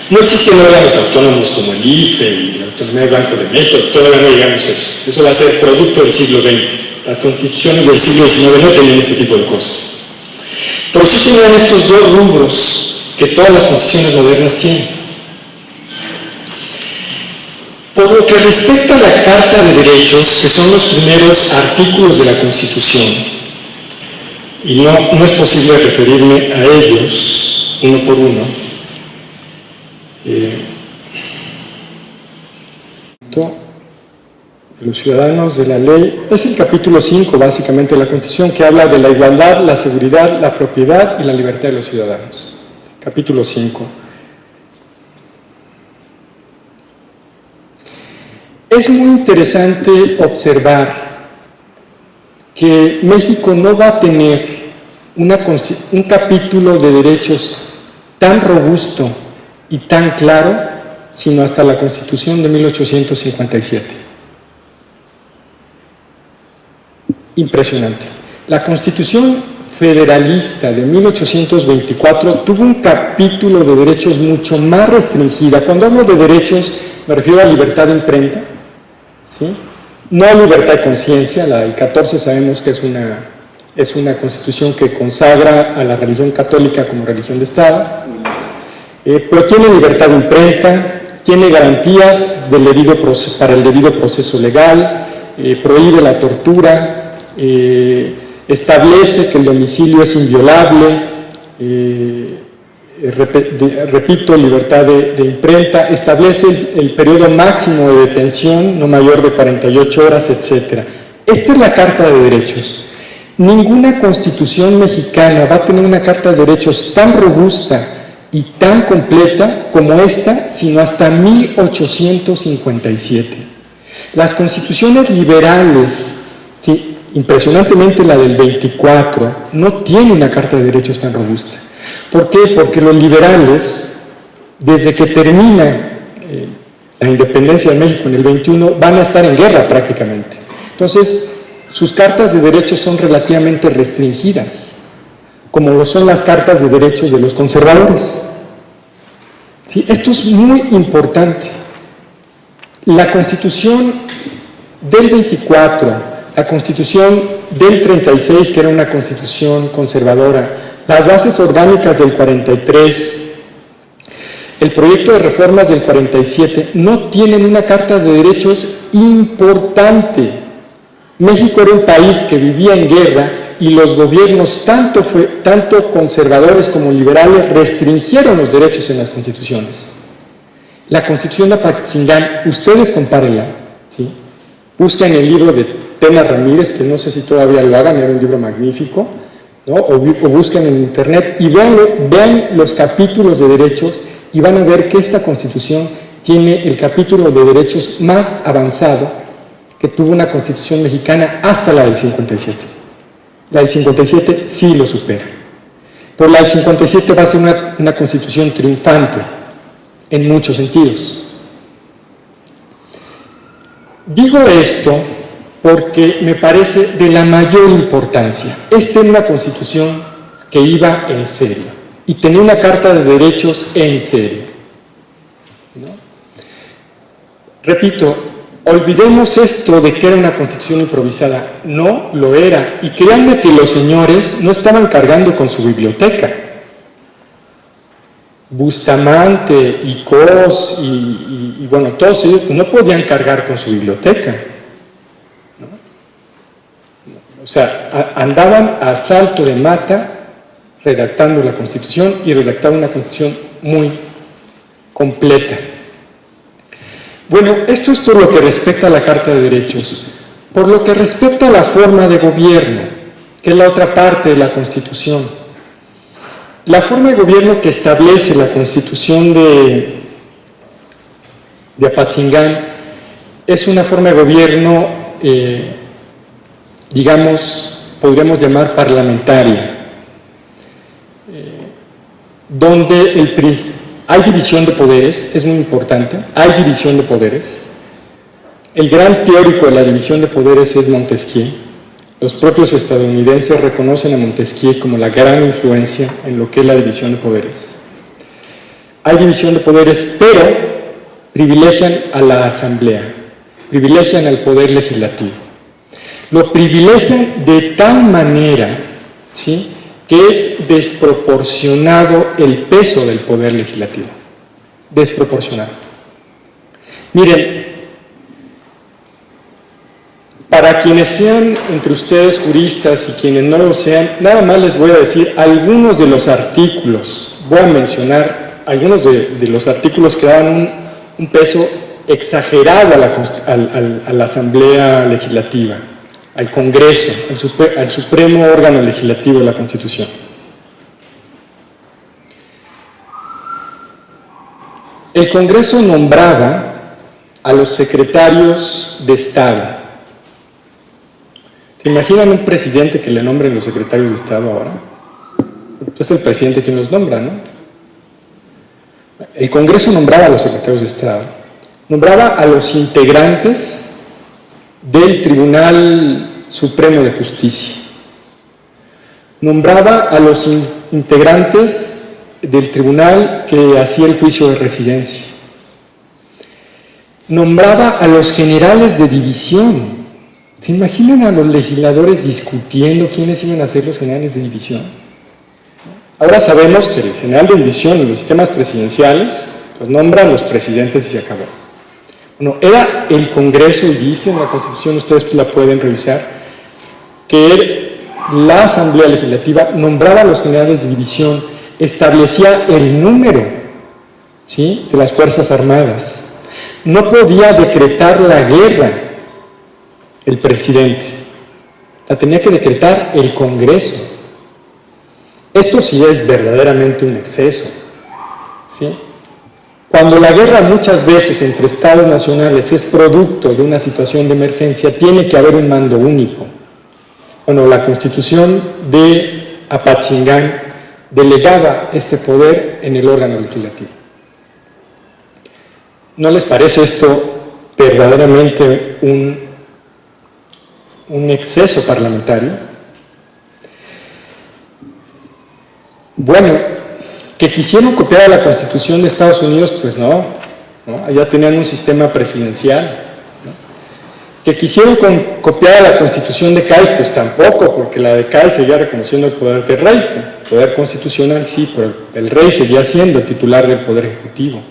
No existen órganos autónomos como el IFE y la Autonomía del Banco de México, todavía no llegamos a eso. Eso va a ser producto del siglo XX. Las constituciones del siglo XIX no tenían este tipo de cosas. Pero sí tenían estos dos rubros que todas las constituciones modernas tienen. Por lo que respecta a la Carta de Derechos, que son los primeros artículos de la Constitución, y no es posible referirme a ellos uno por uno, de los ciudadanos de la ley, es el capítulo 5 básicamente de la Constitución, que habla de la igualdad, la seguridad, la propiedad y la libertad de los ciudadanos. Capítulo 5. Es muy interesante observar que México no va a tener un capítulo de derechos tan robusto y tan claro, sino hasta la Constitución de 1857. Impresionante. La Constitución Federalista de 1824 tuvo un capítulo de derechos mucho más restringida. Cuando hablo de derechos, me refiero a libertad de imprenta, ¿sí? No a libertad de conciencia. La del 14 sabemos que es una constitución que consagra a la religión católica como religión de Estado. Pero tiene libertad de imprenta, tiene garantías para el debido proceso legal, prohíbe la tortura, establece que el domicilio es inviolable, repito, libertad de imprenta, establece el periodo máximo de detención, no mayor de 48 horas, etc. Esta es la Carta de Derechos. Ninguna constitución mexicana va a tener una Carta de Derechos tan robusta y tan completa como esta, sino hasta 1857. Las constituciones liberales, ¿sí? Impresionantemente la del 24, no tiene una Carta de Derechos tan robusta. ¿Por qué? Porque los liberales, desde que termina la independencia de México en el 21, van a estar en guerra prácticamente. Entonces, sus cartas de derechos son relativamente restringidas, como lo son las cartas de derechos de los conservadores. ¿Sí? Esto es muy importante. La Constitución del 24, la Constitución del 36, que era una constitución conservadora, las bases orgánicas del 43, el proyecto de reformas del 47, no tienen una carta de derechos importante. México era un país que vivía en guerra y los gobiernos, tanto conservadores como liberales, restringieron los derechos en las constituciones. La Constitución de Apatzingán, ustedes compárenla, ¿sí? Busquen el libro de Tena Ramírez, que no sé si todavía lo hagan, era un libro magnífico, ¿no? O busquen en internet y vean los capítulos de derechos y van a ver que esta Constitución tiene el capítulo de derechos más avanzado que tuvo una Constitución mexicana hasta la del 57. La del 57 sí lo supera. Pero la del 57 va a ser una Constitución triunfante en muchos sentidos. Digo esto porque me parece de la mayor importancia. Esta era una Constitución que iba en serio y tenía una Carta de Derechos en serio, ¿no? Repito, olvidemos esto de que era una constitución improvisada. No lo era. Y créanme que los señores no estaban cargando con su biblioteca. Bustamante y Cos y bueno, todos ellos no podían cargar con su biblioteca, ¿no? O sea, andaban a salto de mata redactando la Constitución y redactaban una Constitución muy completa. Bueno, esto es por lo que respecta a la Carta de Derechos. Por lo que respecta a la forma de gobierno, que es la otra parte de la Constitución. La forma de gobierno que establece la Constitución de Apatzingán es una forma de gobierno, digamos, podríamos llamar parlamentaria, donde hay división de poderes, es muy importante, hay división de poderes. El gran teórico de la división de poderes es Montesquieu. Los propios estadounidenses reconocen a Montesquieu como la gran influencia en lo que es la división de poderes. Hay división de poderes, pero privilegian a la asamblea, privilegian al poder legislativo. Lo privilegian de tal manera, ¿sí?, que es desproporcionado el peso del poder legislativo. Desproporcionado. Miren, para quienes sean entre ustedes juristas y quienes no lo sean, nada más les voy a decir algunos de los artículos. Voy a mencionar algunos de los artículos que dan un peso exagerado a la Asamblea Legislativa, al Congreso, al supremo órgano legislativo de la Constitución. El Congreso nombraba a los secretarios de Estado. ¿Se imaginan un presidente que le nombren los secretarios de Estado ahora? Es el presidente quien los nombra, ¿no? El Congreso nombraba a los secretarios de Estado, nombraba a los integrantes del Tribunal Supremo de Justicia, nombraba a los integrantes del tribunal que hacía el juicio de residencia, nombraba a los generales de división. ¿Se imaginan a los legisladores discutiendo quiénes iban a ser los generales de división? Ahora sabemos que el general de división en los sistemas presidenciales los nombran los presidentes y se acabó. Bueno, era el Congreso, y dice en la Constitución, ustedes la pueden revisar, que la Asamblea Legislativa nombraba a los generales de división, establecía el número, ¿sí?, de las Fuerzas Armadas. No podía decretar la guerra el presidente, la tenía que decretar el Congreso. Esto sí es verdaderamente un exceso, ¿sí? Cuando la guerra muchas veces entre estados nacionales es producto de una situación de emergencia, tiene que haber un mando único. Bueno, la Constitución de Apatzingán delegaba este poder en el órgano legislativo. ¿No les parece esto verdaderamente un exceso parlamentario? Bueno, que quisieron copiar a la Constitución de Estados Unidos, pues no, allá tenían un sistema presidencial, ¿no? Que quisieron copiar a la Constitución de Cádiz, pues tampoco, porque la de Cádiz seguía reconociendo el poder del rey, el poder constitucional sí, pero el rey seguía siendo el titular del poder ejecutivo.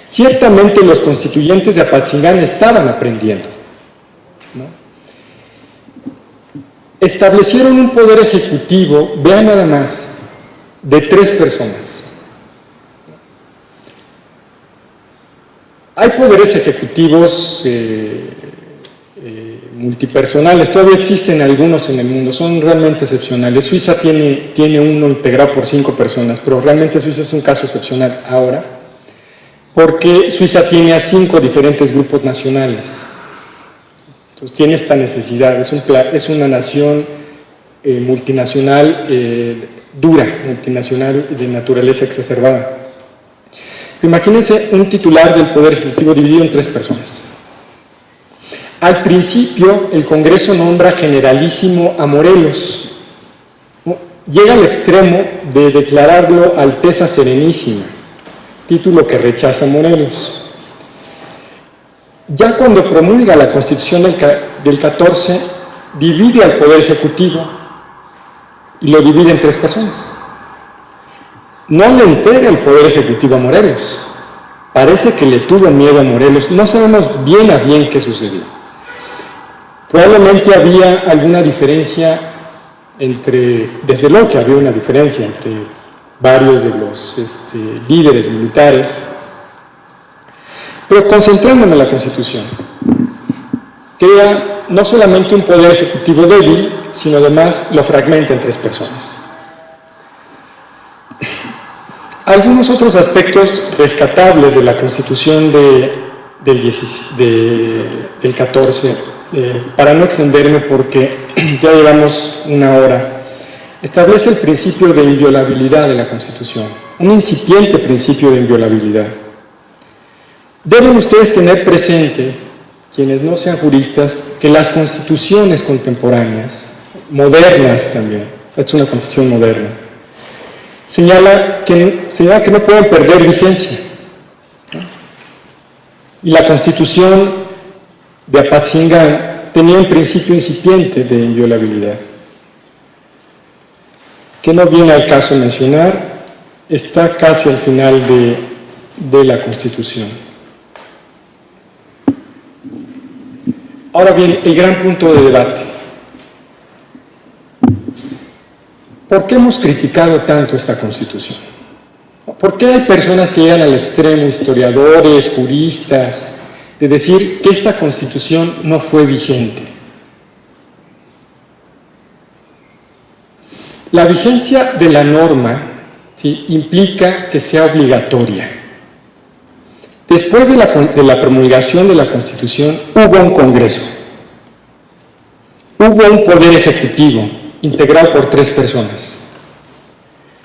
Ciertamente los constituyentes de Apatzingán estaban aprendiendo, ¿no? Establecieron un poder ejecutivo, vean nada más, de 3 personas. Hay poderes ejecutivos multipersonales, todavía existen algunos en el mundo, son realmente excepcionales. Suiza tiene uno integrado por 5 personas, pero realmente Suiza es un caso excepcional ahora, porque Suiza tiene a 5 diferentes grupos nacionales. Entonces tiene esta necesidad, es una nación multinacional dura, multinacional de naturaleza exacerbada. Imagínense un titular del Poder Ejecutivo dividido en 3 personas. Al principio, el Congreso nombra generalísimo a Morelos. Llega al extremo de declararlo Alteza Serenísima, título que rechaza Morelos. Ya cuando promulga la Constitución del 14, divide al Poder Ejecutivo y lo divide en 3 personas. No le entrega el Poder Ejecutivo a Morelos. Parece que le tuvo miedo a Morelos. No sabemos bien a bien qué sucedió. Probablemente había alguna diferencia desde luego que había una diferencia entre varios de los líderes militares, pero concentrándome en la Constitución, crea no solamente un poder ejecutivo débil, sino además lo fragmenta en 3 personas. Algunos otros aspectos rescatables de la Constitución del 14, para no extenderme porque ya llevamos 1 hora, establece el principio de inviolabilidad de la Constitución, un incipiente principio de inviolabilidad. Deben ustedes tener presente, quienes no sean juristas, que las constituciones contemporáneas, modernas también, esta es una constitución moderna, señala que no pueden perder vigencia. Y la Constitución de Apatzingán tenía un principio incipiente de inviolabilidad, que no viene al caso mencionar, está casi al final de la Constitución. Ahora bien, el gran punto de debate. ¿Por qué hemos criticado tanto esta Constitución? ¿Por qué hay personas que llegan al extremo, historiadores, juristas, de decir que esta Constitución no fue vigente? La vigencia de la norma, ¿sí?, implica que sea obligatoria. Después de la promulgación de la Constitución hubo un Congreso, hubo un Poder Ejecutivo integrado por 3 personas.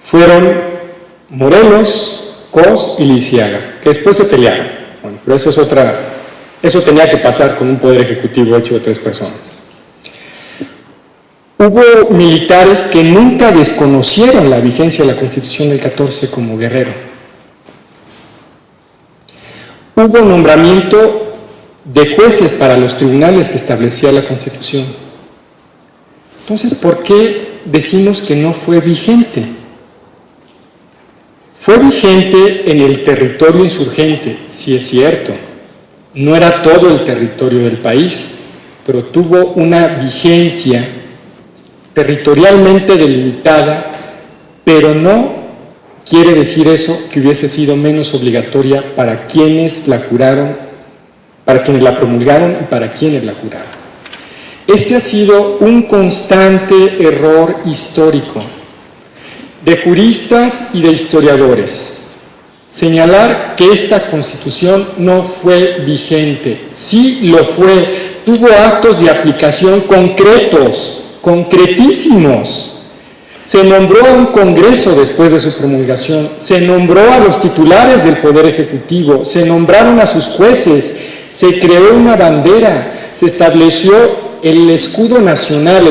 Fueron Morelos, Cos y Lisiaga, que después se pelearon. Bueno, pero eso tenía que pasar con un Poder Ejecutivo hecho de 3 personas. Hubo militares que nunca desconocieron la vigencia de la Constitución del 14 como Guerrero. Hubo nombramiento de jueces para los tribunales que establecía la Constitución. Entonces, ¿por qué decimos que no fue vigente? Fue vigente en el territorio insurgente, sí es cierto. No era todo el territorio del país, pero tuvo una vigencia territorialmente delimitada, pero no quiere decir eso que hubiese sido menos obligatoria para quienes la juraron, para quienes la promulgaron y para quienes la juraron. Este ha sido un constante error histórico de juristas y de historiadores. Señalar que esta Constitución no fue vigente. Sí lo fue, tuvo actos de aplicación concretos, concretísimos. Se nombró a un Congreso después de su promulgación, se nombró a los titulares del Poder Ejecutivo, se nombraron a sus jueces, se creó una bandera, se estableció el escudo nacional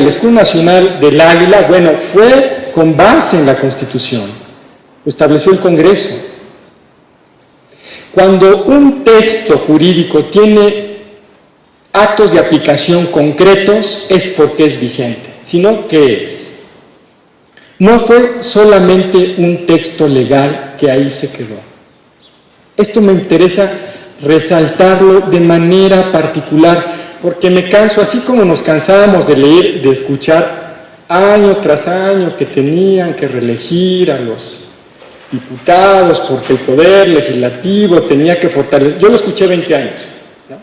del águila. Bueno, fue con base en la Constitución, lo estableció el Congreso. Cuando un texto jurídico tiene actos de aplicación concretos, es porque es vigente. Si no, ¿qué es? No fue solamente un texto legal que ahí se quedó. Esto me interesa resaltarlo de manera particular, porque me canso, así como nos cansábamos de leer, de escuchar año tras año que tenían que reelegir a los diputados porque el poder legislativo tenía que fortalecer. Yo lo escuché 20 años, ¿no?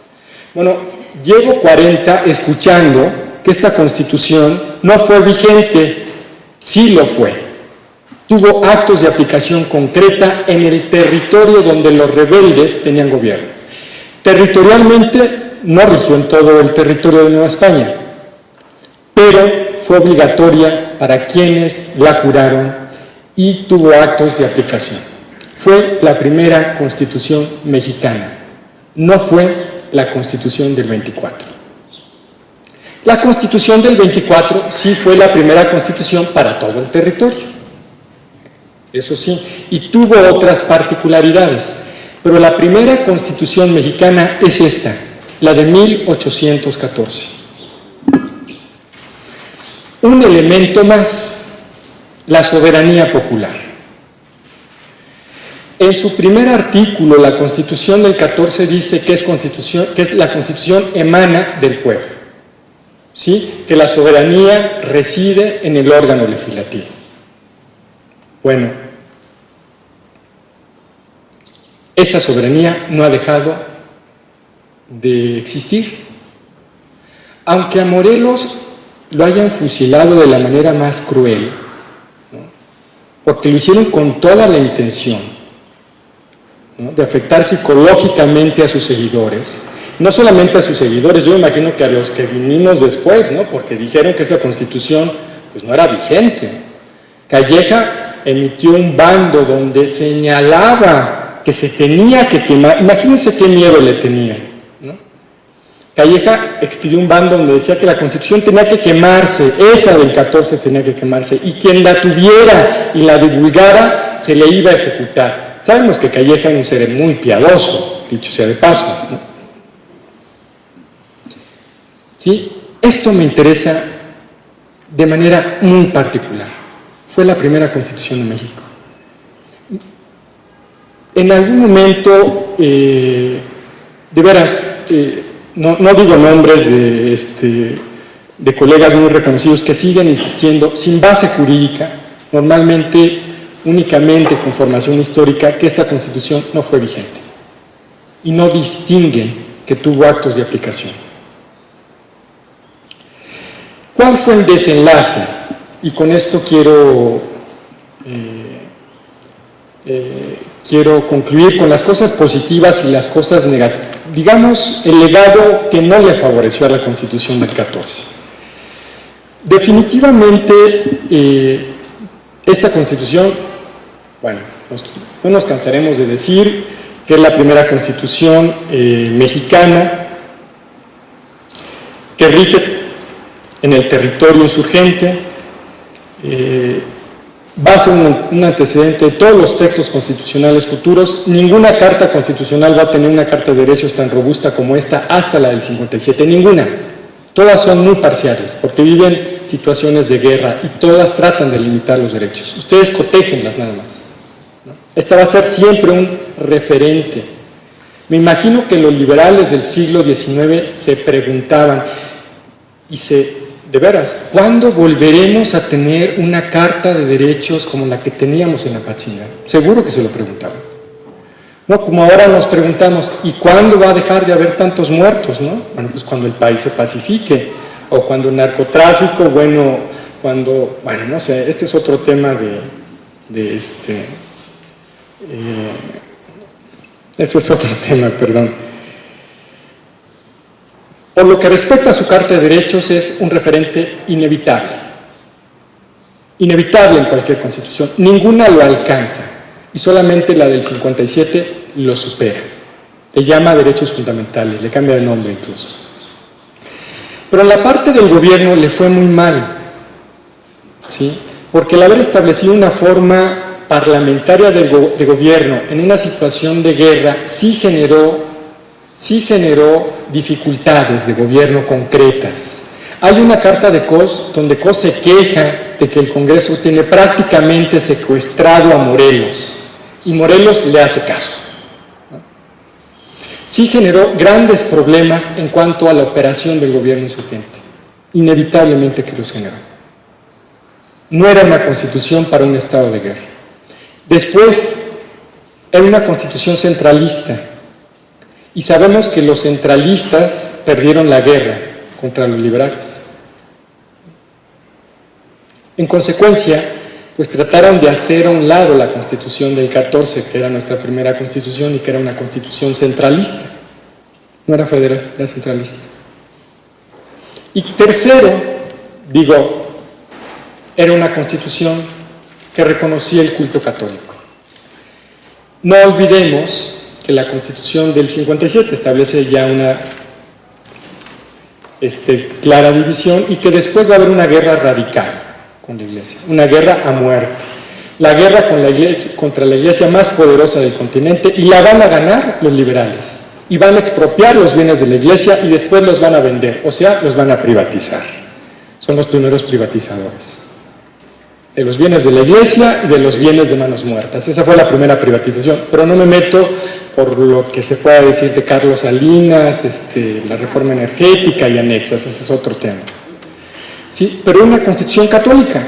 Bueno, llevo 40 escuchando que esta Constitución no fue vigente. Sí lo fue. Tuvo actos de aplicación concreta en el territorio donde los rebeldes tenían gobierno. Territorialmente no rigió en todo el territorio de Nueva España, pero fue obligatoria para quienes la juraron y tuvo actos de aplicación. Fue la primera Constitución mexicana, no fue la Constitución del 24. La Constitución del 24 sí fue la primera Constitución para todo el territorio, eso sí, y tuvo otras particularidades, pero la primera Constitución mexicana es esta, la de 1814. Un elemento más, la soberanía popular. En su primer artículo, la Constitución del 14 dice que la Constitución emana del pueblo, ¿sí? Que la soberanía reside en el órgano legislativo. Bueno, esa soberanía no ha dejado de existir. Aunque a Morelos lo hayan fusilado de la manera más cruel, ¿no? Porque lo hicieron con toda la intención, ¿no?, de afectar psicológicamente a sus seguidores. No solamente a sus seguidores, yo imagino que a los que vinimos después, ¿no?, porque dijeron que esa Constitución pues, no era vigente. Calleja emitió un bando donde señalaba que se tenía que quemar. Imagínense qué miedo le tenían, ¿no? Calleja expidió un bando donde decía que la Constitución tenía que quemarse, esa del 14 tenía que quemarse, y quien la tuviera y la divulgara se le iba a ejecutar. Sabemos que Calleja era un ser muy piadoso, dicho sea de paso, ¿no? ¿Sí? Esto me interesa de manera muy particular. Fue la primera Constitución de México. En algún momento, de veras, no digo nombres de colegas muy reconocidos que siguen insistiendo, sin base jurídica, normalmente únicamente con formación histórica, que esta Constitución no fue vigente. Y no distinguen que tuvo actos de aplicación. ¿Cuál fue el desenlace? Y con esto quiero concluir con las cosas positivas y las cosas negativas. Digamos, el legado que no le favoreció a la Constitución del 14. Definitivamente, esta Constitución, bueno, no nos cansaremos de decir que es la primera Constitución mexicana que rige en el territorio insurgente, va a ser un antecedente de todos los textos constitucionales futuros. Ninguna carta constitucional va a tener una carta de derechos tan robusta como esta hasta la del 57, ninguna. Todas son muy parciales, porque viven situaciones de guerra y todas tratan de limitar los derechos. Ustedes cotéjenlas nada más, ¿no? Esta va a ser siempre un referente. Me imagino que los liberales del siglo XIX se preguntaban, de veras, ¿cuándo volveremos a tener una carta de derechos como la que teníamos en Apatzingán? Seguro que se lo preguntaban. No, como ahora nos preguntamos, ¿y cuándo va a dejar de haber tantos muertos, no? Bueno, pues cuando el país se pacifique, o cuando el narcotráfico, no sé, este es otro tema este es otro tema, perdón. Por lo que respecta a su Carta de Derechos, es un referente inevitable. Inevitable en cualquier constitución. Ninguna lo alcanza, y solamente la del 57 lo supera. Le llama derechos fundamentales, le cambia de nombre incluso. Pero en la parte del gobierno le fue muy mal, ¿sí? Porque el haber establecido una forma parlamentaria de gobierno en una situación de guerra sí generó dificultades de gobierno concretas. Hay una carta de Cos donde Cos se queja de que el Congreso tiene prácticamente secuestrado a Morelos, y Morelos le hace caso, ¿no? Sí generó grandes problemas en cuanto a la operación del gobierno insurgente, inevitablemente que los generó. No era una constitución para un estado de guerra. Después, era una constitución centralista, y sabemos que los centralistas perdieron la guerra contra los liberales. En consecuencia, pues trataron de hacer a un lado la Constitución del 14, que era nuestra primera Constitución y que era una Constitución centralista. No era federal, era centralista. Y tercero, era una Constitución que reconocía el culto católico. No olvidemos que la Constitución del 57 establece ya una clara división, y que después va a haber una guerra radical con la Iglesia, una guerra a muerte, la guerra contra la Iglesia más poderosa del continente, y la van a ganar los liberales, y van a expropiar los bienes de la iglesia y después los van a vender, o sea, los van a privatizar. Son los primeros privatizadores. De los bienes de la iglesia y de los bienes de manos muertas. Esa fue la primera privatización, pero no me meto por lo que se pueda decir de Carlos Salinas, la reforma energética y anexas, ese es otro tema. Sí, pero una constitución católica.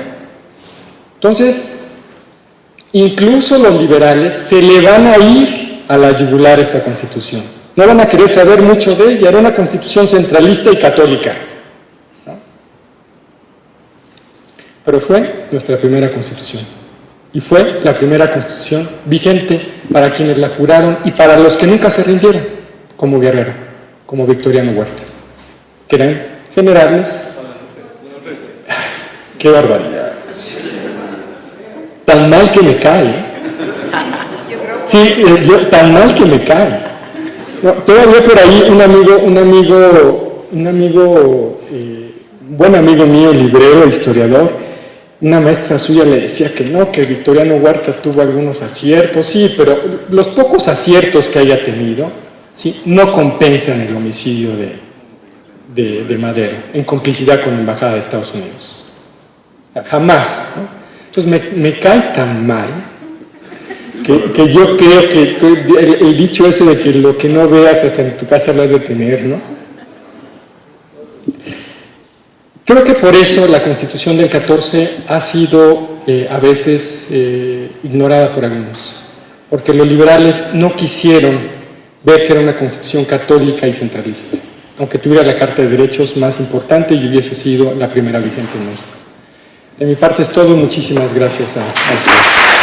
Entonces, incluso los liberales se le van a ir a la yugular esta constitución. No van a querer saber mucho de ella, era una constitución centralista y católica. Pero fue nuestra primera constitución. Y fue la primera constitución vigente para quienes la juraron y para los que nunca se rindieron, como Guerrero, como Victoriano Huerta, que eran generales. ¡Qué barbaridad! Tan mal que me cae. Sí, tan mal que me cae. No, todavía por ahí un buen amigo mío, librero, historiador, una maestra suya le decía que no, que Victoriano Huerta tuvo algunos aciertos, sí, pero los pocos aciertos que haya tenido, sí, no compensan el homicidio de Madero, en complicidad con la Embajada de Estados Unidos. Jamás, ¿no? Entonces me cae tan mal que yo creo que el dicho ese de que lo que no veas hasta en tu casa lo has de tener, ¿no? Creo que por eso la Constitución del 14 ha sido a veces ignorada por algunos, porque los liberales no quisieron ver que era una Constitución católica y centralista, aunque tuviera la Carta de Derechos más importante y hubiese sido la primera vigente en México. De mi parte es todo, muchísimas gracias a ustedes.